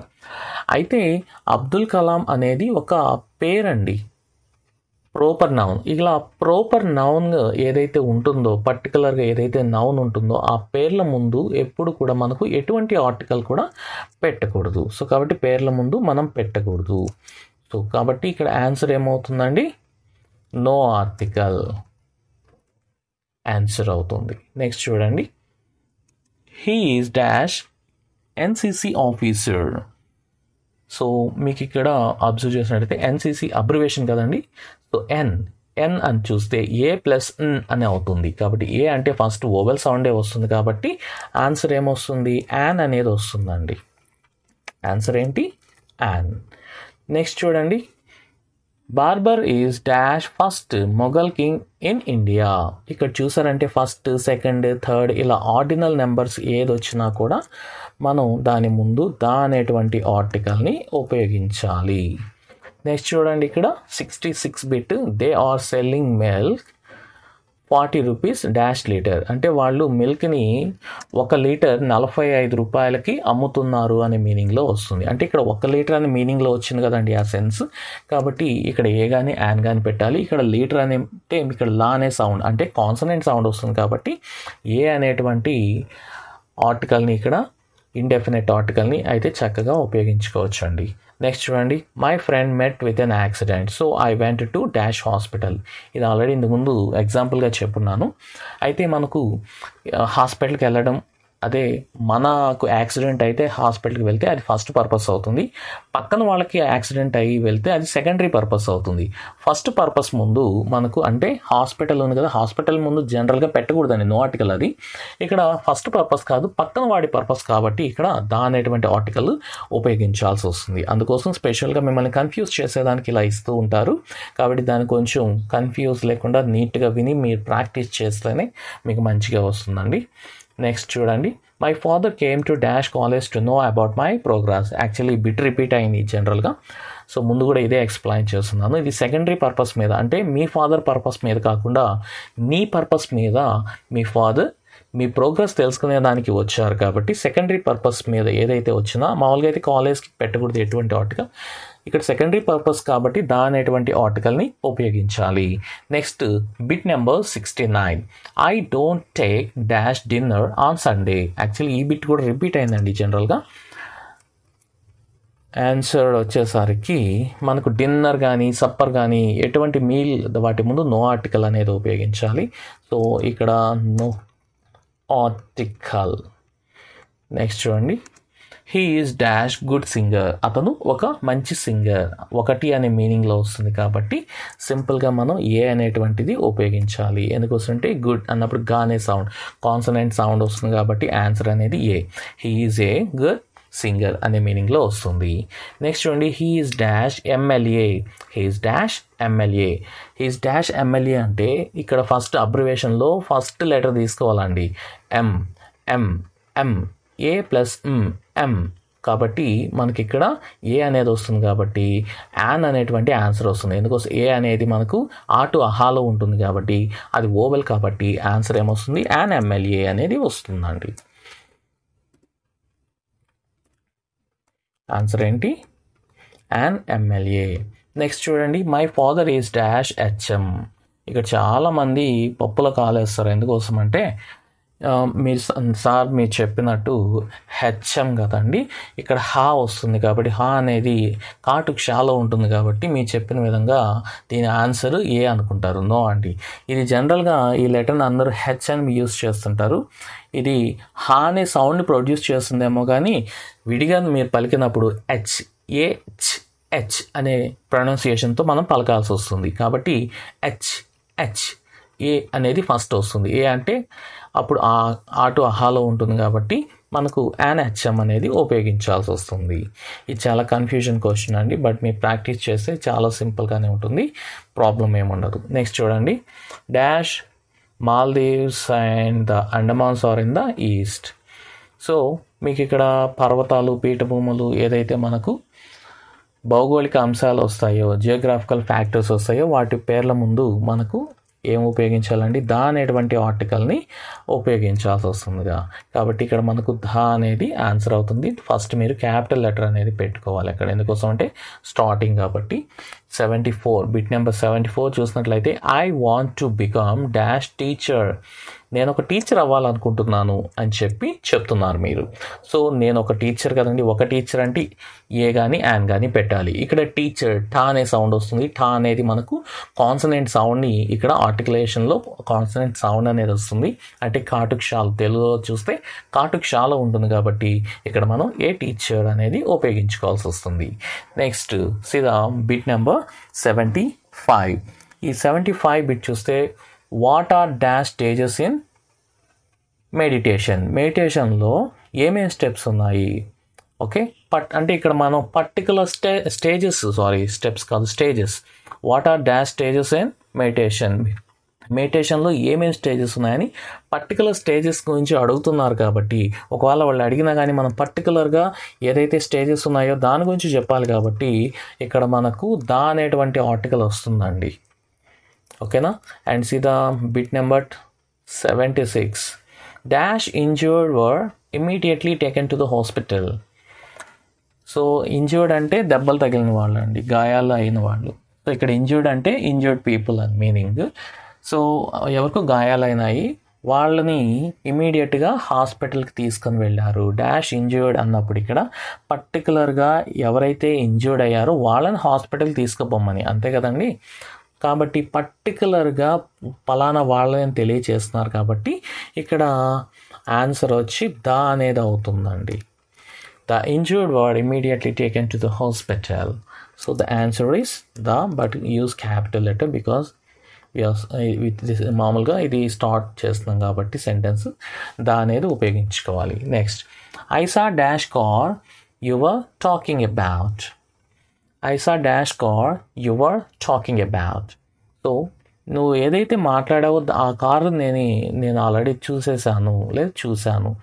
అయితే అబ్దుల్ కలాం అనేది ఒక పేరండి, ప్రోపర్ నౌన్. ఇలా ప్రోపర్ నౌన్ ఏదైతే ఉంటుందో, పర్టికులర్గా ఏదైతే నౌన్ ఉంటుందో ఆ పేర్ల ముందు ఎప్పుడు కూడా మనకు ఎటువంటి ఆర్టికల్ కూడా పెట్టకూడదు. సో కాబట్టి పేర్ల ముందు మనం పెట్టకూడదు. సో కాబట్టి ఇక్కడ ఆన్సర్ ఏమవుతుందండి, నో ఆర్టికల్ ఆన్సర్ అవుతుంది. నెక్స్ట్ చూడండి, he is dash NCC officer. So మీకు ఇక్కడ అబ్జర్వ్ చేసినట్టయితే ఎన్సిసి అబ్రివేషన్ కదండి. సో ఎన్ అని చూస్తే ఏ ప్లస్ ఎన్ అని అవుతుంది. కాబట్టి ఏ అంటే ఫస్ట్ వోవెల్ సౌండే వస్తుంది కాబట్టి ఆన్సర్ ఏమొస్తుంది, యాన్ అనేది వస్తుందండి. ఆన్సర్ ఏంటి, యాన్. నెక్స్ట్ చూడండి, barber is dash first Mughal king in India. ఇక్కడ చూసారంటే ఫస్ట్, సెకండ్, థర్డ్ ఇలా ఆర్డినల్ నెంబర్స్ ఏది వచ్చినా కూడా మనం దాని ముందు దా అనేటువంటి ఆర్టికల్ని ఉపయోగించాలి. నెక్స్ట్ చూడండి, ఇక్కడ 66 bit they are selling milk 40 rupees dash litre. అంటే వాళ్ళు మిల్క్ని 1 లీటర్ 45 రూపాయలకి అమ్ముతున్నారు అనే మీనింగ్లో వస్తుంది. అంటే ఇక్కడ 1 లీటర్ అనే మీనింగ్లో వచ్చింది కదండి ఆ సెన్స్. కాబట్టి ఇక్కడ ఏ కానీ యాన్ కానీ పెట్టాలి. ఇక్కడ లీటర్ అనే అంటే ఇక్కడ లా అనే సౌండ్ అంటే కాన్సనెంట్ సౌండ్ వస్తుంది కాబట్టి ఏ అనేటువంటి ఆర్టికల్ని ఇక్కడ ఇండెఫినెట్ ఆర్టికల్ని అయితే చక్కగా ఉపయోగించుకోవచ్చు అండి. నెక్స్ట్ చూడండి, my friend met with an accident so I went to dash hospital. ఇది ఆల్రెడీ ఇంతకుముందు ఎగ్జాంపుల్గా చెప్పున్నాను. అయితే మనకు హాస్పిటల్కి వెళ్ళడం, అదే మనకు యాక్సిడెంట్ అయితే హాస్పిటల్కి వెళ్తే అది ఫస్ట్ పర్పస్ అవుతుంది. పక్కన వాళ్ళకి యాక్సిడెంట్ అయ్యి వెళ్తే అది సెకండరీ పర్పస్ అవుతుంది. ఫస్ట్ పర్పస్ ముందు మనకు అంటే హాస్పిటల్ ఉంది కదా, హాస్పిటల్ ముందు జనరల్గా పెట్టకూడదండి నో ఆర్టికల్. అది ఇక్కడ ఫస్ట్ పర్పస్ కాదు, పక్కన వాడి పర్పస్ కాబట్టి ఇక్కడ దా అనేటువంటి ఆర్టికల్ ఉపయోగించాల్సి వస్తుంది. అందుకోసం స్పెషల్గా మిమ్మల్ని కన్ఫ్యూజ్ చేసేదానికి ఇలా ఇస్తూ ఉంటారు. కాబట్టి దాన్ని కొంచెం కన్ఫ్యూజ్ లేకుండా నీట్గా విని మీరు ప్రాక్టీస్ చేస్తేనే మీకు మంచిగా వస్తుందండి. నెక్స్ట్ చూడండి, my father came to dash college to know about my progress. Actually bit repeat అయింది జనరల్గా. సో ముందు కూడా ఇదే ఎక్స్ప్లెయిన్ చేస్తున్నాను. ఇది సెకండరీ పర్పస్ మీద అంటే మీ ఫాదర్ పర్పస్ మీద కాకుండా నీ పర్పస్ మీద మీ ఫాదర్ మీ ప్రోగ్రెస్ తెలుసుకునే దానికి వచ్చారు కాబట్టి సెకండరీ పర్పస్ మీద ఏదైతే వచ్చినా, మామూలుగా అయితే కాలేజ్కి పెట్టకూడదు ఎటువంటి ఆర్టికల్, ఇక్కడ సెకండరీ పర్పస్ కాబట్టి దా అనేటువంటి ఆర్టికల్ని ఉపయోగించాలి. Next bit number 69, I don't take dash dinner on Sunday. Actually ఈ బిట్ కూడా రిపీట్ అయిందండి జనరల్గా. ఆన్సర్ వచ్చేసరికి మనకు డిన్నర్ కానీ సప్పర్ కానీ ఎటువంటి మీల్ వాటి ముందు నో ఆర్టికల్ అనేది ఉపయోగించాలి. సో ఇక్కడ నో ఆర్టికల్. నెక్స్ట్ చూడండి, he is dash good singer. అతను ఒక మంచి సింగర్, ఒకటి అనే మీనింగ్లో వస్తుంది కాబట్టి సింపుల్గా మనం ఏ అనేటువంటిది ఉపయోగించాలి. ఎందుకోసంటే గుడ్ అన్నప్పుడు గా అనే సౌండ్ కాన్సనెంట్ సౌండ్ వస్తుంది కాబట్టి ఆన్సర్ అనేది a. He is a good singer అనే మీనింగ్లో వస్తుంది. నెక్స్ట్ చూడండి, he is dash MLA. He is dash MLA. He is dash MLA అంటే ఇక్కడ ఫస్ట్ అబ్రివేషన్లో ఫస్ట్ లెటర్ తీసుకోవాలండి. ఎం ఎం ఎం ఏ ప్లస్ ఎం కాబట్టి మనకి ఇక్కడ ఏ అనేది వస్తుంది కాబట్టి యాన్ అనేటువంటి ఆన్సర్ వస్తుంది. ఎందుకోసం ఏ అనేది మనకు ఆ టు అహాలో ఉంటుంది కాబట్టి అది ఓవెల్ కాబట్టి ఆన్సర్ ఏమొస్తుంది, యాన్ ఎమ్మెల్యే అనేది వస్తుందండి. ఆన్సర్ ఏంటి, యాన్ ఎమ్మెల్యే. నెక్స్ట్ చూడండి, my father is dash HM. ఇక్కడ చాలామంది పప్పుల కాలేస్తారు. ఎందుకోసం అంటే మీరు చెప్పినట్టు హెచ్ఎం కదండి, ఇక్కడ హా వస్తుంది కాబట్టి హా అనేది కాటు క్షాలో ఉంటుంది కాబట్టి మీరు చెప్పిన విధంగా దీని ఆన్సర్ ఏ అనుకుంటారు. నో అండి, ఇది జనరల్గా ఈ లెటర్ని అందరూ హెచ్ అని యూస్ చేస్తుంటారు. ఇది హా అనే సౌండ్ని ప్రొడ్యూస్ చేస్తుందేమో కానీ విడిగా మీరు పలికినప్పుడు హెచ్ హెచ్ హెచ్ అనే ప్రొనౌన్సియేషన్తో మనం పలకాల్సి వస్తుంది. కాబట్టి హెచ్ హెచ్ ఏ అనేది ఫస్ట్ వస్తుంది. ఏ అంటే అప్పుడు ఆ టు అహాలో ఉంటుంది కాబట్టి మనకు యాన్హెచ్ఎం అనేది ఉపయోగించాల్సి వస్తుంది. ఇది చాలా కన్ఫ్యూజన్ క్వశ్చన్ అండి, బట్ మీరు ప్రాక్టీస్ చేస్తే చాలా సింపుల్గానే ఉంటుంది, ప్రాబ్లం ఏముండదు. నెక్స్ట్ చూడండి, dash Maldives and the Andamans are in the east. So మీకు ఇక్కడ పర్వతాలు, పీఠభూములు ఏదైతే మనకు భౌగోళిక అంశాలు వస్తాయో, జియోగ్రాఫికల్ ఫ్యాక్టర్స్ వస్తాయో వాటి పేర్ల ముందు మనకు ఏం ఉపయోగించాలండి, దా అనేటువంటి ఆర్టికల్ని ఉపయోగించాల్సి వస్తుందిగా. కాబట్టి ఇక్కడ మనకు దా అనేది ఆన్సర్ అవుతుంది. ఫస్ట్ మీరు క్యాపిటల్ లెటర్ అనేది పెట్టుకోవాలి అక్కడ, ఎందుకోసం అంటే స్టార్టింగ్ కాబట్టి. 74 బిట్ నెంబర్ 74 చూసినట్లయితే, I want to become dash teacher. నేను ఒక టీచర్ అవ్వాలనుకుంటున్నాను అని చెప్పి చెప్తున్నారు మీరు. సో నేను ఒక టీచర్ కదండి, ఒక టీచర్ అంటే ఏ కానీ యాన్ కానీ పెట్టాలి. ఇక్కడ టీచర్ టా అనే సౌండ్ వస్తుంది. టా అనేది మనకు కాన్సనెంట్ సౌండ్ని ఇక్కడ ఆర్టికులేషన్లో కాన్సనెంట్ సౌండ్ అనేది వస్తుంది. అంటే కాటుక్ షాల్, తెలుగులో చూస్తే కాటుక్ షాలో ఉంటుంది కాబట్టి ఇక్కడ మనం ఏ టీచర్ అనేది ఉపయోగించుకోవాల్సి వస్తుంది. నెక్స్ట్ సీదా బిట్ నెంబర్ 75. ఈ 75 బిట్ చూస్తే, what are dash stages in meditation. మెడిటేషన్లో ఏమేమి స్టెప్స్ ఉన్నాయి, ఓకే. అంటే ఇక్కడ మనం పర్టికులర్ స్టెప్స్ కాదు, stages. What are dash stages in meditation. మెడిటేషన్లో ఏమేమి స్టేజెస్ ఉన్నాయని పర్టికులర్ స్టేజెస్ గురించి అడుగుతున్నారు కాబట్టి, ఒకవేళ వాళ్ళు అడిగినా కానీ మనం పర్టికులర్గా ఏదైతే స్టేజెస్ ఉన్నాయో దాని గురించి చెప్పాలి కాబట్టి ఇక్కడ మనకు దా అనేటువంటి ఆర్టికల్ వస్తుందండి, ఓకేనా. అండ్ సీదా bit number 76. Dash injured were immediately taken to the hospital. So injured అంటే దెబ్బలు తగిలిన వాళ్ళు అండి, గాయాలు అయిన వాళ్ళు. సో ఇక్కడ ఇంజూర్డ్ అంటే ఇంజూర్డ్ పీపుల్ అని మీనింగ్. సో ఎవరికో గాయాలైనాయి, వాళ్ళని ఇమీడియట్గా హాస్పిటల్కి తీసుకొని వెళ్ళారు. డాష్ ఇంజూర్డ్ అన్నప్పుడు ఇక్కడ పర్టికులర్గా ఎవరైతే ఇంజూర్డ్ అయ్యారో వాళ్ళని హాస్పిటల్కి తీసుకుపోమని, అంతే కదండి. కాబట్టి పర్టికులర్గా పలానా వాళ్ళని తెలియచేస్తున్నారు కాబట్టి ఇక్కడ ఆన్సర్ వచ్చి ద అనేది అవుతుందండి. The injured were immediately taken to the hospital. So the answer is the, but use capital letter because మామూలుగా ఇది స్టార్ట్ చేస్తున్నాం కాబట్టి సెంటెన్స్ దా అనేది ఉపయోగించుకోవాలి. Next, I saw dash car you were talking about. I saw dash car you were talking about. So నువ్వు ఏదైతే మాట్లాడావో ఆ కారు నేను ఆల్రెడీ చూశాను.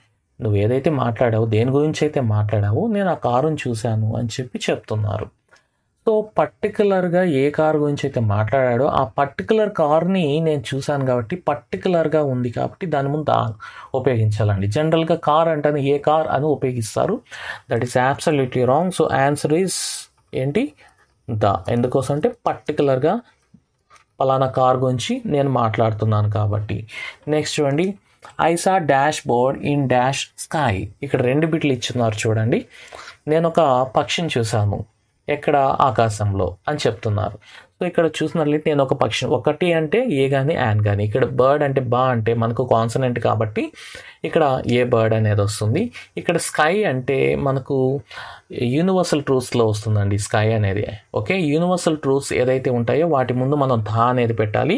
నువ్వు ఏదైతే మాట్లాడావో, దేని గురించి అయితే మాట్లాడావో నేను ఆ కారుని చూశాను అని చెప్పి చెప్తున్నారు. సో పర్టికులర్గా ఏ కార్ గురించి అయితే మాట్లాడాడో ఆ పర్టికులర్ కార్ని నేను చూశాను కాబట్టి పర్టికులర్గా ఉంది కాబట్టి దాని ముందు ఉపయోగించాలండి. జనరల్గా కార్ అంటే ఏ కార్ అని ఉపయోగిస్తారు, that is absolutely wrong. So answer is ఏంటి, ద. ఎందుకోసం అంటే పర్టికులర్గా పలానా కార్ గురించి నేను మాట్లాడుతున్నాను కాబట్టి. నెక్స్ట్ చూడండి, I saw dash board in dash sky. ఇక్కడ 2 బిట్లు ఇచ్చున్నారు చూడండి. నేను ఒక పక్షిని చూశాను ఎక్కడ, ఆకాశంలో అని చెప్తున్నారు. సో ఇక్కడ చూసినట్లయితే నేను ఒక పక్షి, ఒకటి అంటే ఏ కానీ యాన్ కానీ, ఇక్కడ బర్డ్ అంటే బా అంటే మనకు కాన్సనెంట్ కాబట్టి ఇక్కడ ఏ బర్డ్ అనేది వస్తుంది. ఇక్కడ స్కై అంటే మనకు యూనివర్సల్ ట్రూత్స్లో వస్తుందండి స్కై అనేది, ఓకే. యూనివర్సల్ ట్రూత్స్ ఏదైతే ఉంటాయో వాటి ముందు మనం ధా అనేది పెట్టాలి,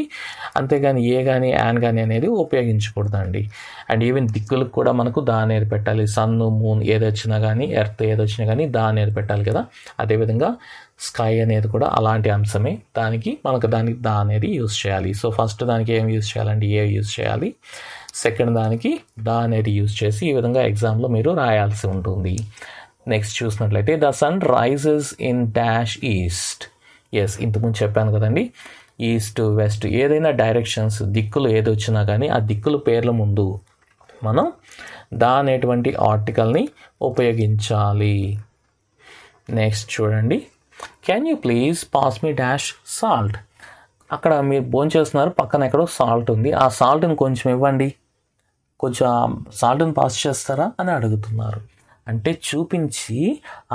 అంతేగాని ఏ కానీ యాన్ కానీ అనేది ఉపయోగించకూడదండి. అండ్ ఈవెన్ దిక్కులకు కూడా మనకు దా అనేది పెట్టాలి. సన్, మూన్ ఏదొచ్చినా కానీ, ఎర్త్ ఏదొచ్చినా కానీ దా అనేది పెట్టాలి కదా. అదేవిధంగా స్కై అనేది కూడా అలాంటి అంశమే, దానికి దా అనేది యూజ్ చేయాలి. సో ఫస్ట్ దానికి ఏం యూజ్ చేయాలండి, ఏ యూజ్ చేయాలి. సెకండ్ దానికి దా అనేది యూజ్ చేసి ఈ విధంగా ఎగ్జామ్లో మీరు రాయాల్సి ఉంటుంది. నెక్స్ట్ చూసినట్లయితే, the sun rises in dash east. Yes, ఇంతకుముందు చెప్పాను కదండి, ఈస్ట్, వెస్ట్ ఏదైనా డైరెక్షన్స్, దిక్కులు ఏదొచ్చినా కానీ ఆ దిక్కుల పేర్ల ముందు మనం దా అనేటువంటి ఆర్టికల్ని ఉపయోగించాలి. నెక్స్ట్ చూడండి, can you please pass me dash salt. అక్కడ మీరు భోంచేస్తున్నారు, పక్కన ఎక్కడో సాల్ట్ ఉంది, ఆ సాల్ట్ని కొంచెం ఇవ్వండి, కొంచెం సాల్ట్ని పాస్ చేస్తారా అని అడుగుతున్నారు. అంటే చూపించి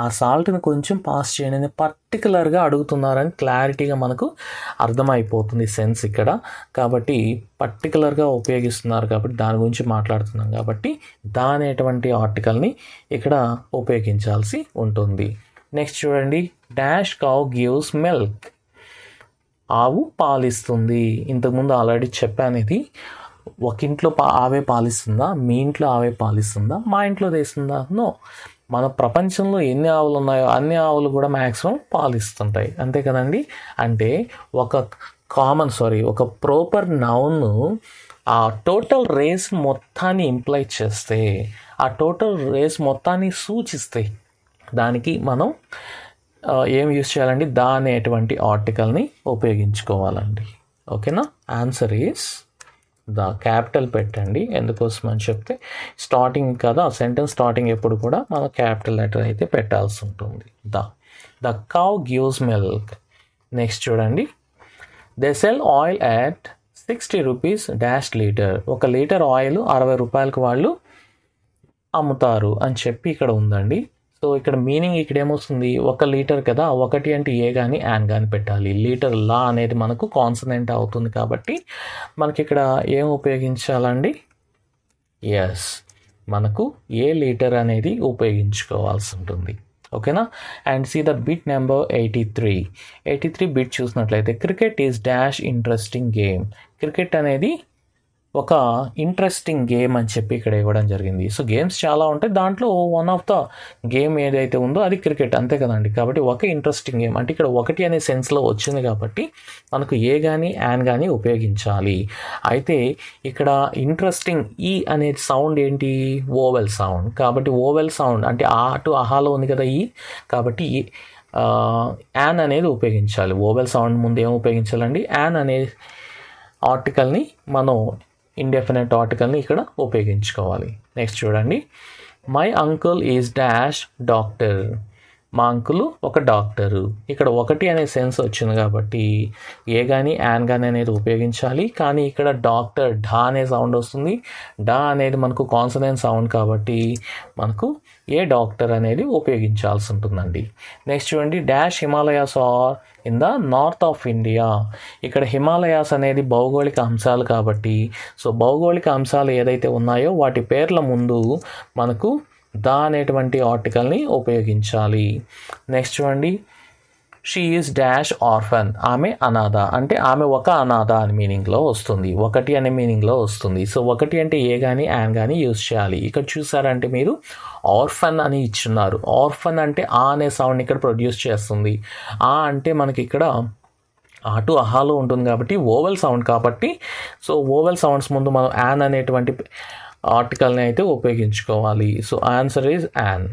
ఆ సాల్ట్ని కొంచెం పాస్ చేయండి అని పర్టికులర్గా అడుగుతున్నారని క్లారిటీగా మనకు అర్థమైపోతుంది సెన్స్ ఇక్కడ. కాబట్టి పర్టికులర్గా ఉపయోగిస్తున్నారు కాబట్టి దాని గురించి మాట్లాడుతున్నాం కాబట్టి దా అనేటువంటి ఆర్టికల్ని ఇక్కడ ఉపయోగించాల్సి ఉంటుంది. నెక్స్ట్ చూడండి, డాష్ కౌ గివ్స్ మిల్క్. ఆవు పాలిస్తుంది. ఇంతకుముందు ఆల్రెడీ చెప్పాను ఇది. ఒక ఇంట్లో ఆవే పాలిస్తుందా, మీ ఇంట్లో ఆవే పాలిస్తుందా, మా ఇంట్లో తీస్తుందా? నో. మన ప్రపంచంలో ఎన్ని ఆవులు ఉన్నాయో అన్ని ఆవులు కూడా మ్యాక్సిమం పాలిస్తుంటాయి, అంతే కదండి. అంటే ఒక ప్రాపర్ నౌన్ ఆ టోటల్ రేస్ మొత్తాన్ని ఇంప్లై చేస్తే, ఆ టోటల్ రేస్ మొత్తాన్ని సూచిస్తే దానికి మనం ఏం యూస్ చేయాలండి? దా అనేటువంటి ఆర్టికల్ని ఉపయోగించుకోవాలండి. ఓకేనా? Answer is the. క్యాపిటల్ పెట్టండి, ఎందుకోసం అని చెప్తే స్టార్టింగ్ కదా, సెంటెన్స్ స్టార్టింగ్ ఎప్పుడు కూడా మనం క్యాపిటల్ లెటర్ అయితే పెట్టాల్సి ఉంటుంది. The cow gives milk. Next చూడండి, they sell oil at 60 rupees dash litre. 1 litre oil 60 రూపాయలకు వాళ్ళు అమ్ముతారు అని చెప్పి ఇక్కడ ఉందండి. సో ఇక్కడ మీనింగ్ ఇక్కడ ఏమొస్తుంది? 1 లీటర్ కదా, 1 అంటే ఏ కానీ యాన్ కానీ పెట్టాలి. లీటర్ లా అనేది మనకు కాన్సనెంట్ అవుతుంది కాబట్టి మనకి ఇక్కడ ఏం ఉపయోగించాలండి? ఎస్, మనకు ఏ లీటర్ అనేది ఉపయోగించుకోవాల్సి ఉంటుంది. ఓకేనా? And see the bit number 83 bit చూసినట్లయితే cricket is dash interesting game. Cricket అనేది ఒక ఇంట్రెస్టింగ్ గేమ్ అని చెప్పి ఇక్కడ ఇవ్వడం జరిగింది. సో గేమ్స్ చాలా ఉంటాయి, దాంట్లో వన్ ఆఫ్ ద గేమ్ ఏదైతే ఉందో అది క్రికెట్, అంతే కదండి. కాబట్టి ఒక ఇంట్రెస్టింగ్ గేమ్ అంటే ఇక్కడ 1 అనే సెన్స్లో వచ్చింది కాబట్టి మనకు ఏ కానీ యాన్ కానీ ఉపయోగించాలి. అయితే ఇక్కడ ఇంట్రెస్టింగ్ ఈ అనే సౌండ్ ఏంటి? Oval sound. కాబట్టి ఓవెల్ సౌండ్ అంటే ఆ టు అహాలో ఉంది కదా ఈ, కాబట్టి యాన్ అనేది ఉపయోగించాలి. ఓవెల్ సౌండ్ ముందు ఏం ఉపయోగించాలండి? యాన్ అనే ఆర్టికల్ని మనం ఇండెఫినెట్ ఆర్టికల్ని ఇక్కడ ఉపయోగించుకోవాలి. నెక్స్ట్ చూడండి, my uncle is dash doctor. మా అంకులు ఒక డాక్టరు. ఇక్కడ 1 అనే సెన్స్ వచ్చింది కాబట్టి ఏ కానీ యాన్ కానీ అనేది ఉపయోగించాలి. కానీ ఇక్కడ డాక్టర్ ఢా అనే సౌండ్ వస్తుంది. డా అనేది మనకు కాన్సనెంట్ సౌండ్ కాబట్టి మనకు ఏ డాక్టర్ అనేది ఉపయోగించాల్సి ఉంటుందండి. నెక్స్ట్ చూడండి, dash Himalayas are in the north of India. ఇక్కడ హిమాలయాస్ అనేది భౌగోళిక అంశాలు కాబట్టి సో భౌగోళిక అంశాలు ఏదైతే ఉన్నాయో వాటి పేర్ల ముందు మనకు దా అనేటువంటి ఆర్టికల్ని ఉపయోగించాలి. నెక్స్ట్ చూడండి, షీ ఈజ్ డాష్ ఆర్ఫన్. ఆమె అనాథ అంటే ఆమె ఒక అనాథ అని మీనింగ్లో వస్తుంది, 1 అనే మీనింగ్లో వస్తుంది. సో 1 అంటే ఏ కానీ యాన్ కానీ యూజ్ చేయాలి. ఇక్కడ చూసారంటే మీరు ఆర్ఫన్ అని ఇచ్చున్నారు. ఆర్ఫన్ అంటే ఆ అనే సౌండ్ ఇక్కడ ప్రొడ్యూస్ చేస్తుంది. ఆ అంటే మనకి ఇక్కడ అటు అహాలో ఉంటుంది కాబట్టి ఓవెల్ సౌండ్ కాబట్టి సో ఓవెల్ సౌండ్స్ ముందు మనం యాన్ అనేటువంటి ఆర్టికల్ని అయితే ఉపయోగించుకోవాలి. So answer is an.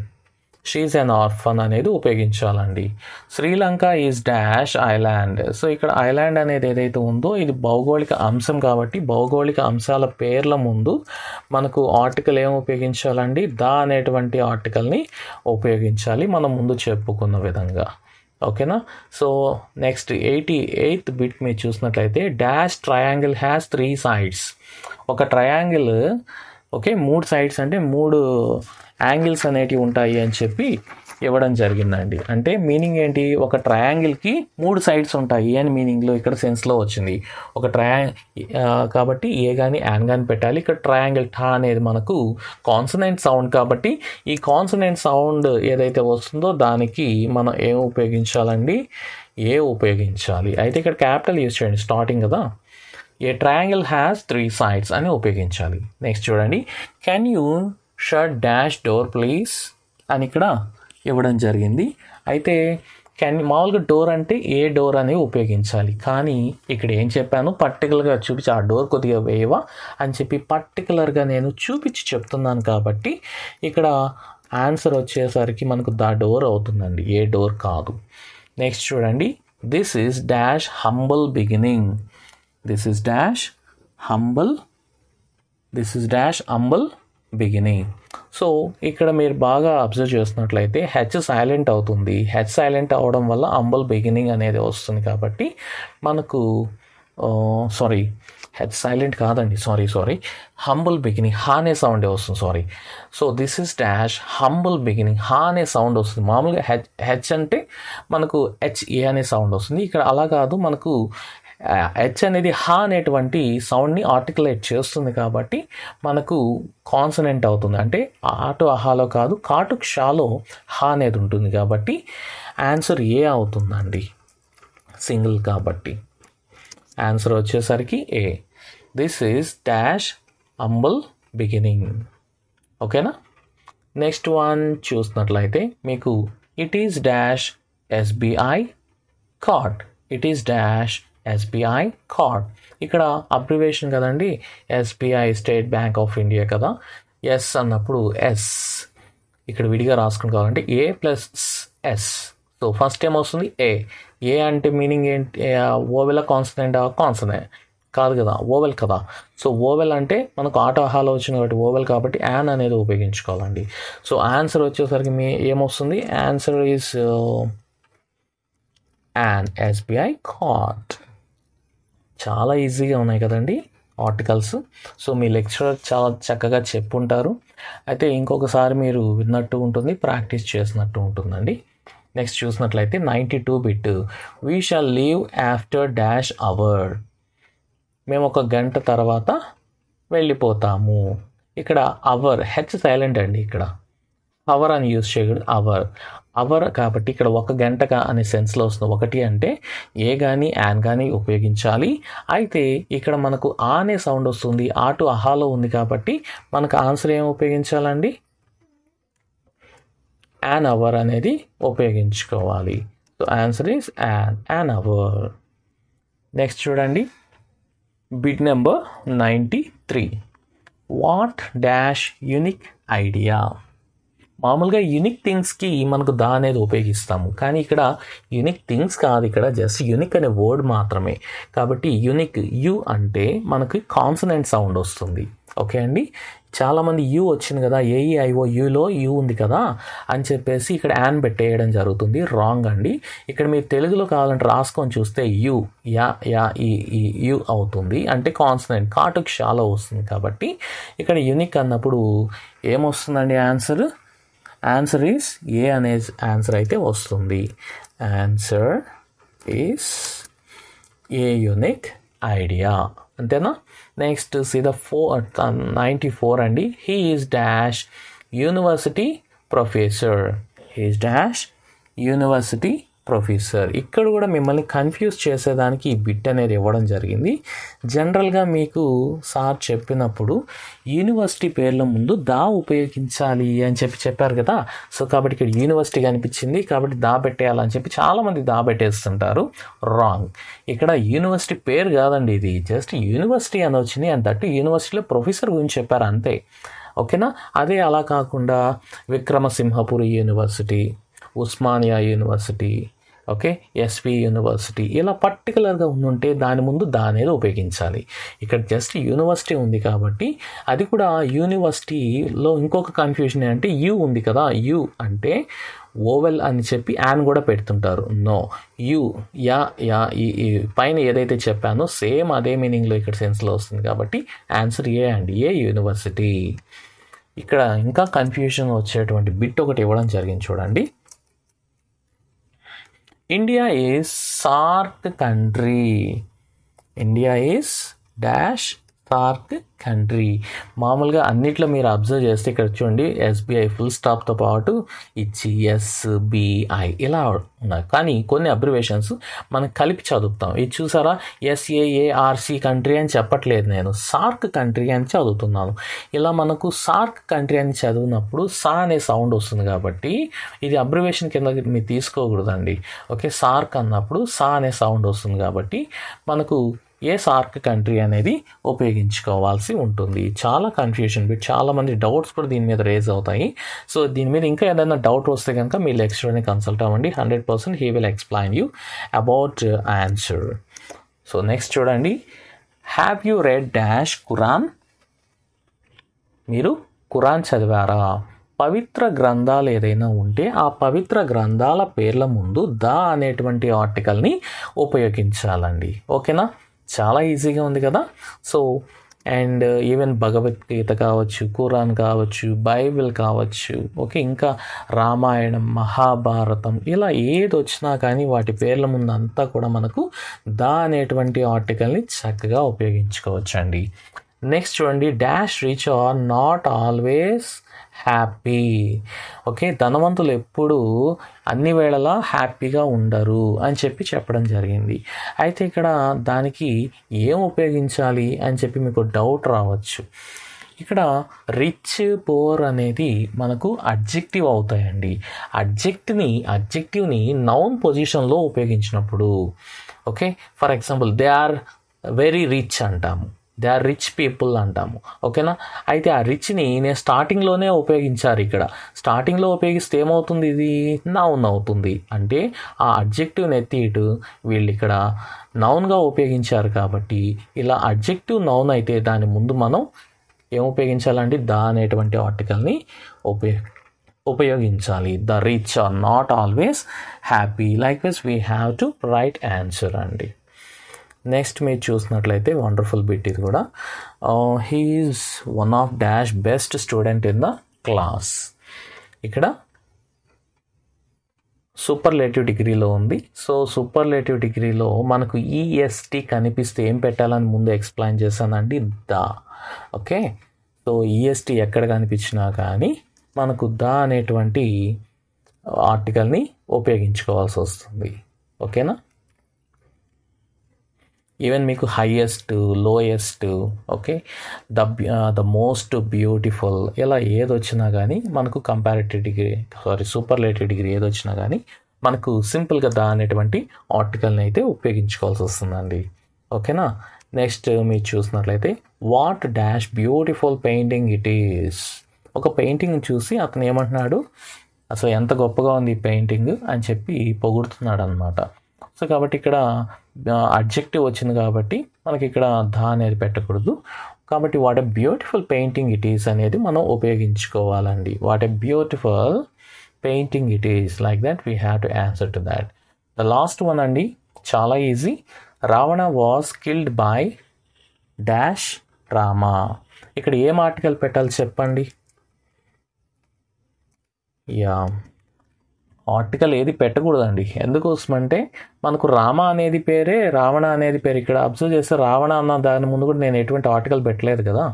She's an orphan అనేది ఉపయోగించాలండి. Sri Lanka is dash island. So ఇక్కడ ఐలాండ్ అనేది ఏదైతే ఉందో ఇది భౌగోళిక అంశం కాబట్టి భౌగోళిక అంశాల పేర్ల ముందు మనకు ఆర్టికల్ ఏం ఉపయోగించాలండి? దా అనేటువంటి ఆర్టికల్ని ఉపయోగించాలి మనం ముందు చెప్పుకున్న విధంగా. ఓకేనా? సో నెక్స్ట్ 88th బిట్ మీరు చూసినట్లయితే డాష్ ట్రయాంగిల్ హ్యాస్ 3 sides. ఒక ట్రయాంగిల్ 3 sides అంటే 3 యాంగిల్స్ అనేటివి ఉంటాయి అని చెప్పి ఇవ్వడం జరిగిందండి. అంటే మీనింగ్ ఏంటి? ఒక ట్రయాంగిల్కి 3 sides ఉంటాయి అని మీనింగ్లో ఇక్కడ సెన్స్లో వచ్చింది. ఒక కాబట్టి ఏ కానీ యాన్ కానీ పెట్టాలి. ఇక్కడ ట్రయాంగిల్ ఠా అనేది మనకు కాన్సనెంట్ సౌండ్ కాబట్టి ఈ కాన్సనెంట్ సౌండ్ ఏదైతే వస్తుందో దానికి మనం ఏం ఉపయోగించాలండి? ఏ ఉపయోగించాలి. అయితే ఇక్కడ క్యాపిటల్ యూజ్ చేయండి, స్టార్టింగ్ కదా. ఏ ట్రయాంగిల్ హ్యాస్ 3 sides అని ఉపయోగించాలి. నెక్స్ట్ చూడండి, can you shut dash door please అని ఇక్కడ ఇవ్వడం జరిగింది. అయితే మామూలుగా డోర్ అంటే ఏ డోర్ అని ఉపయోగించాలి. కానీ ఇక్కడ ఏం చెప్పాను? పర్టికులర్గా చూపించి ఆ డోర్ కొద్దిగా వేయవా అని చెప్పి పర్టికులర్గా నేను చూపించి చెప్తున్నాను కాబట్టి ఇక్కడ ఆన్సర్ వచ్చేసరికి మనకు ద డోర్ అవుతుందండి, ఏ డోర్ కాదు. నెక్స్ట్ చూడండి, this is dash humble beginning. This is dash humble beginning. So ఇక్కడ మీరు బాగా అబ్జర్వ్ చేస్తున్నట్లయితే హెచ్ సైలెంట్ అవుతుంది. హెచ్ సైలెంట్ అవడం వల్ల హంబుల్ బిగినింగ్ అనేది వస్తుంది కాబట్టి మనకు హెచ్ సైలెంట్ కాదండి, సారీ హంబుల్ బిగినింగ్ హా అనే సౌండే వస్తుంది. So this is dash humble beginning. హా అనే సౌండ్ వస్తుంది. మామూలుగా హెచ్ అంటే మనకు HA అనే సౌండ్ వస్తుంది. ఇక్కడ అలా కాదు, మనకు హెచ్ అనేది హా అనేటువంటి సౌండ్ని ఆర్టికులేట్ చేస్తుంది కాబట్టి మనకు కాన్సనెంట్ అవుతుంది. అంటే ఆటు అహాలో కాదు, కాటుక్ షాలో హా అనేది ఉంటుంది కాబట్టి ఆన్సర్ ఏ అవుతుందండి, సింగిల్ కాబట్టి ఆన్సర్ వచ్చేసరికి a. This is dash humble beginning. ఓకేనా. నెక్స్ట్ వన్ చూసినట్లయితే మీకు it is dash SBI card. It is dash SBI card. ఇక్కడ అబ్రివేషన్ కదండి, SBI state bank of India కదా. ఎస్ అన్నప్పుడు ఎస్ ఇక్కడ విడిగా రాసుకుని కావాలంటే A plus S. So first ఏం వస్తుంది ఏ. ఏ అంటే మీనింగ్ ఏంటి? ఓవెల్ కాన్సనెంట్ కాన్సనెంట్ కాదు కదా, ఓవెల్ కదా. సో ఓవెల్ అంటే మనకు ఆటోహాలో వచ్చింది కాబట్టి ఓవెల్ కాబట్టి యాన్ అనేది ఉపయోగించుకోవాలండి. సో ఆన్సర్ వచ్చేసరికి మీ ఏమొస్తుంది? Answer is an SBI card. చాలా ఈజీగా ఉన్నాయి కదండి ఆర్టికల్స్. సో మీ లెక్చరర్ చాలా చక్కగా చెప్పుంటారు. అయితే ఇంకొకసారి మీరు విన్నట్టు ఉంటుంది, ప్రాక్టీస్ చేసినట్టు ఉంటుందండి. నెక్స్ట్ చూసినట్లయితే 92 bit. We shall leave after dash our. మేము 1 గంట తర్వాత వెళ్ళిపోతాము. ఇక్కడ అవర్ హెచ్ సైలెంట్ అండి. ఇక్కడ అవర్ అని యూజ్ చేయకూడదు, అవర్. అవర్ కాబట్టి ఇక్కడ 1 గంట అనే సెన్స్లో వస్తుంది. 1 అంటే ఏ కానీ యాన్ కానీ ఉపయోగించాలి. అయితే ఇక్కడ మనకు ఆ అనే సౌండ్ వస్తుంది, ఆ టు అహాలో ఉంది కాబట్టి మనకు ఆన్సర్ ఏం ఉపయోగించాలండి? యాన్ అవర్ అనేది ఉపయోగించుకోవాలి. So answer is an hour. Next చూడండి bit number 93. What dash unique idea. మామూలుగా యూనిక్ థింగ్స్కి మనకు దా అనేది ఉపయోగిస్తాము, కానీ ఇక్కడ యూనిక్ థింగ్స్ కాదు, ఇక్కడ జస్ట్ యూనిక్ అనే వర్డ్ మాత్రమే. కాబట్టి యూనిక్ యు అంటే మనకి కాన్సనెంట్ సౌండ్ వస్తుంది. ఓకే అండి. చాలామంది యూ వచ్చింది కదా, ఏఈఐఓ యూలో యూ ఉంది కదా అని చెప్పేసి ఇక్కడ యాన్ పెట్టేయడం జరుగుతుంది. రాంగ్ అండి. ఇక్కడ మీరు తెలుగులో కావాలంటే రాసుకొని చూస్తే యూ యా యా ఈ యూ అవుతుంది. అంటే కాన్సనెంట్ కాటుకు షాలో వస్తుంది. కాబట్టి ఇక్కడ యూనిక్ అన్నప్పుడు ఏమొస్తుందండి ఆన్సర్? ఆన్సర్ ఈస్ ఏ అనే ఆన్సర్ అయితే వస్తుంది. Answer is a unique idea. అంతేనా. నెక్స్ట్ సి ద 94 అండి. He is dash university professor. He is dash university professor. ఇక్కడ కూడా మిమ్మల్ని కన్ఫ్యూజ్ చేసేదానికి ఈ బిట్ అనేది ఇవ్వడం జరిగింది. జనరల్గా మీకు సార్ చెప్పినప్పుడు యూనివర్సిటీ పేర్ల ముందు దా ఉపయోగించాలి అని చెప్పారు కదా. సో కాబట్టి ఇక్కడ యూనివర్సిటీ కనిపించింది కాబట్టి దా పెట్టేయాలని చెప్పి చాలామంది దా పెట్టేస్తుంటారు. రాంగ్. ఇక్కడ యూనివర్సిటీ పేరు కాదండి, ఇది జస్ట్ యూనివర్సిటీ అని వచ్చింది. అండ్ దట్టు యూనివర్సిటీలో ప్రొఫెసర్ గురించి చెప్పారు అంతే. ఓకేనా. అదే అలా కాకుండా Vikrama Simhapuri university, Osmania university, okay, SV university ఇలా పర్టికులర్గా ఉండుంటే దాని ముందు దా అనేది ఉపయోగించాలి. ఇక్కడ జస్ట్ యూనివర్సిటీ ఉంది కాబట్టి అది కూడా యూనివర్సిటీలో ఇంకొక కన్ఫ్యూజన్ ఏంటంటే యూ ఉంది కదా, యూ అంటే ఓవెల్ అని చెప్పి యాన్ కూడా పెడుతుంటారు. నో, యూ యా యా ఈ పైన ఏదైతే చెప్పానో సేమ్ అదే మీనింగ్లో ఇక్కడ సెన్స్లో వస్తుంది. కాబట్టి ఆన్సర్ ఏ అండి, ఏ యూనివర్సిటీ. ఇక్కడ ఇంకా కన్ఫ్యూజన్ వచ్చేటువంటి బిట్ ఒకటి ఇవ్వడం జరిగింది చూడండి. India is SAARC country. India is dash SAARC country. మామూలుగా అన్నిట్లో మీరు అబ్జర్వ్ చేస్తే ఇక్కడ చూడండి ఎస్బీఐ ఫుల్ స్టాప్తో పాటు ఇచ్చి ఎస్బీఐ ఇలా ఉన్నాయి. కానీ కొన్ని అబ్రివేషన్స్ మనం కలిపి చదువుతాం. ఇది చూసారా, ఎస్ఏఏఆర్సి కంట్రీ అని చెప్పట్లేదు, నేను సార్క్ కంట్రీ అని చదువుతున్నాను. ఇలా మనకు సార్క్ కంట్రీ అని చదివినప్పుడు సా అనే సౌండ్ వస్తుంది కాబట్టి ఇది అబ్రివేషన్ కింద మీరు తీసుకోకూడదండి. ఓకే, సార్క్ అన్నప్పుడు సా అనే సౌండ్ వస్తుంది కాబట్టి మనకు ఏ సార్క్ కంట్రీ అనేది ఉపయోగించుకోవాల్సి ఉంటుంది. చాలా కన్ఫ్యూజన్ బిట్, చాలామంది డౌట్స్ కూడా దీని మీద రేజ్ అవుతాయి. సో దీని మీద ఇంకా ఏదైనా డౌట్ వస్తే కనుక మీ లెక్చరర్ని కన్సల్ట్ అవ్వండి. 100% he will explain you about answer. So next చూడండి, have you read dash Quran. మీరు ఖురాన్ చదివారా? పవిత్ర గ్రంథాలు ఏదైనా ఉంటే ఆ పవిత్ర గ్రంథాల పేర్ల ముందు ద అనేటువంటి ఆర్టికల్ని ఉపయోగించాలండి. ఓకేనా, చాలా ఈజీగా ఉంది కదా. సో అండ్ ఈవెన్ భగవద్గీత కావచ్చు, ఖురాన్ కావచ్చు, బైబిల్ కావచ్చు, ఓకే, ఇంకా రామాయణం, మహాభారతం ఇలా ఏది వచ్చినా కానీ వాటి పేర్ల ముందు అంతా కూడా మనకు ద అనేటువంటి ఆర్టికల్ని చక్కగా ఉపయోగించుకోవచ్చు అండి. నెక్స్ట్ చూడండి, dash rich are not always happy. Okay, ధనవంతులు ఎప్పుడూ అన్ని వేళలా హ్యాపీగా ఉండరు అని చెప్పడం జరిగింది. అయితే ఇక్కడ దానికి ఏం ఉపయోగించాలి అని చెప్పి మీకు డౌట్ రావచ్చు. ఇక్కడ రిచ్, పూర్ అనేది మనకు అడ్జెక్టివ్ అవుతాయండి. అడ్జెక్టివ్ని నౌన్ పొజిషన్లో ఉపయోగించినప్పుడు, okay, for example they are very rich అంటాము, దే ఆర్ రిచ్ పీపుల్ అంటాము. ఓకేనా, అయితే ఆ రిచ్ని నేను స్టార్టింగ్లోనే ఉపయోగించారు. ఇక్కడ స్టార్టింగ్లో ఉపయోగిస్తే ఏమవుతుంది, ఇది నౌన్ అవుతుంది. అంటే ఆ అడ్జెక్టివ్ని ఎత్తి ఇటు వీళ్ళు ఇక్కడ నౌన్గా ఉపయోగించారు కాబట్టి ఇలా అడ్జెక్టివ్ నౌన్ అయితే దాని ముందు మనం ఏం ఉపయోగించాలంటే ద అనేటువంటి ఆర్టికల్ని ఉపయోగించాలి. The rich are not always happy. Likewise we have to write answer అండి. నెక్స్ట్ మీరు చూసినట్లయితే వండర్ఫుల్ బిట్ ఇది కూడా. He is one of dash best student in the class. ఇక్కడ సూపర్లేటివ్ డిగ్రీలో ఉంది. సో సూపర్లేటివ్ డిగ్రీలో మనకు ఈఎస్టీ కనిపిస్తే ఏం పెట్టాలని ముందు ఎక్స్ప్లెయిన్ చేశానండి, ద. ఓకే, సో ఈఎస్టీ ఎక్కడ కనిపించినా కానీ మనకు ద అనేటువంటి ఆర్టికల్ని ఉపయోగించుకోవాల్సి వస్తుంది. ఓకేనా, ఈవెన్ మీకు highest, lowest, okay, the most beautiful ఇలా ఏదొచ్చినా కానీ మనకు సూపర్లేటివ్ డిగ్రీ ఏదొచ్చినా కానీ మనకు సింపుల్గా ద అనేటువంటి ఆర్టికల్ని అయితే ఉపయోగించుకోవాల్సి వస్తుందండి. ఓకేనా, నెక్స్ట్ మీరు చూసినట్లయితే what dash beautiful painting it is. ఒక పెయింటింగ్ చూసి అతను ఏమంటున్నాడు, అసలు ఎంత గొప్పగా ఉంది ఈ పెయింటింగ్ అని చెప్పి పొగుడుతున్నాడు అనమాట. సో కాబట్టి ఇక్కడ అడ్జెక్టివ్ వచ్చింది కాబట్టి మనకి ఇక్కడ ద అనేది పెట్టకూడదు. కాబట్టి what a beautiful painting it is అనేది మనం ఉపయోగించుకోవాలండి. What a beautiful painting it is, like that we have to answer to that. The last one అండి, చాలా easy. Ravana was killed by dash Rama. ఇక్కడ ఏం ఆర్టికల్ పెట్టాలి చెప్పండి. యా, ఆర్టికల్ ఏది పెట్టకూడదండి. ఎందుకోసమంటే మనకు రామ అనేది పేరే, రావణ అనేది పేరు. ఇక్కడ అబ్జర్వ్ చేస్తే రావణ అన్న దాని ముందు కూడా నేను ఎటువంటి ఆర్టికల్ పెట్టలేదు కదా.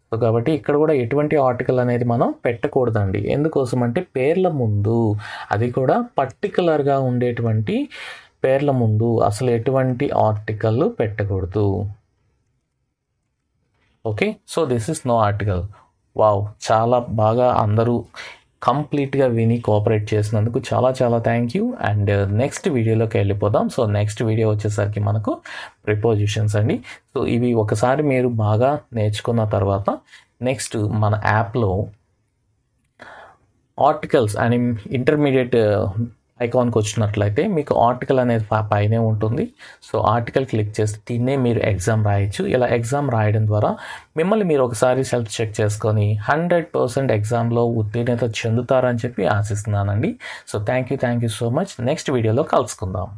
సో కాబట్టి ఇక్కడ కూడా ఎటువంటి ఆర్టికల్ అనేది మనం పెట్టకూడదండి. ఎందుకోసం అంటే పేర్ల ముందు, అది కూడా పర్టికులర్గా ఉండేటువంటి పేర్ల ముందు అసలు ఎటువంటి ఆర్టికల్ పెట్టకూడదు. Okay, so this is no article. Wow, చాలా బాగా అందరూ కంప్లీట్గా విని కోఆపరేట్ చేసినందుకు చాలా చాలా థ్యాంక్ యూ. అండ్ నెక్స్ట్ వీడియోలోకి వెళ్ళిపోదాం. సో నెక్స్ట్ వీడియో వచ్చేసరికి మనకు ప్రిపోజిషన్స్ అండి. సో ఇవి ఒకసారి మీరు బాగా నేర్చుకున్న తర్వాత నెక్స్ట్ మన యాప్లో ఆర్టికల్స్ అని ఇంటర్మీడియట్ ఐకాన్కి వచ్చినట్లయితే మీకు ఆర్టికల్ అనేది పైనే ఉంటుంది. సో ఆర్టికల్ క్లిక్ చేస్తే దీన్నే మీరు ఎగ్జామ్ రాయొచ్చు. ఇలా ఎగ్జామ్ రాయడం ద్వారా మిమ్మల్ని మీరు ఒకసారి సెల్ఫ్ చెక్ చేసుకొని 100% ఎగ్జామ్లో ఉత్తీర్ణత చెందుతారని చెప్పి ఆశిస్తున్నానండి. So thank you so much. Next వీడియోలో కలుసుకుందాం.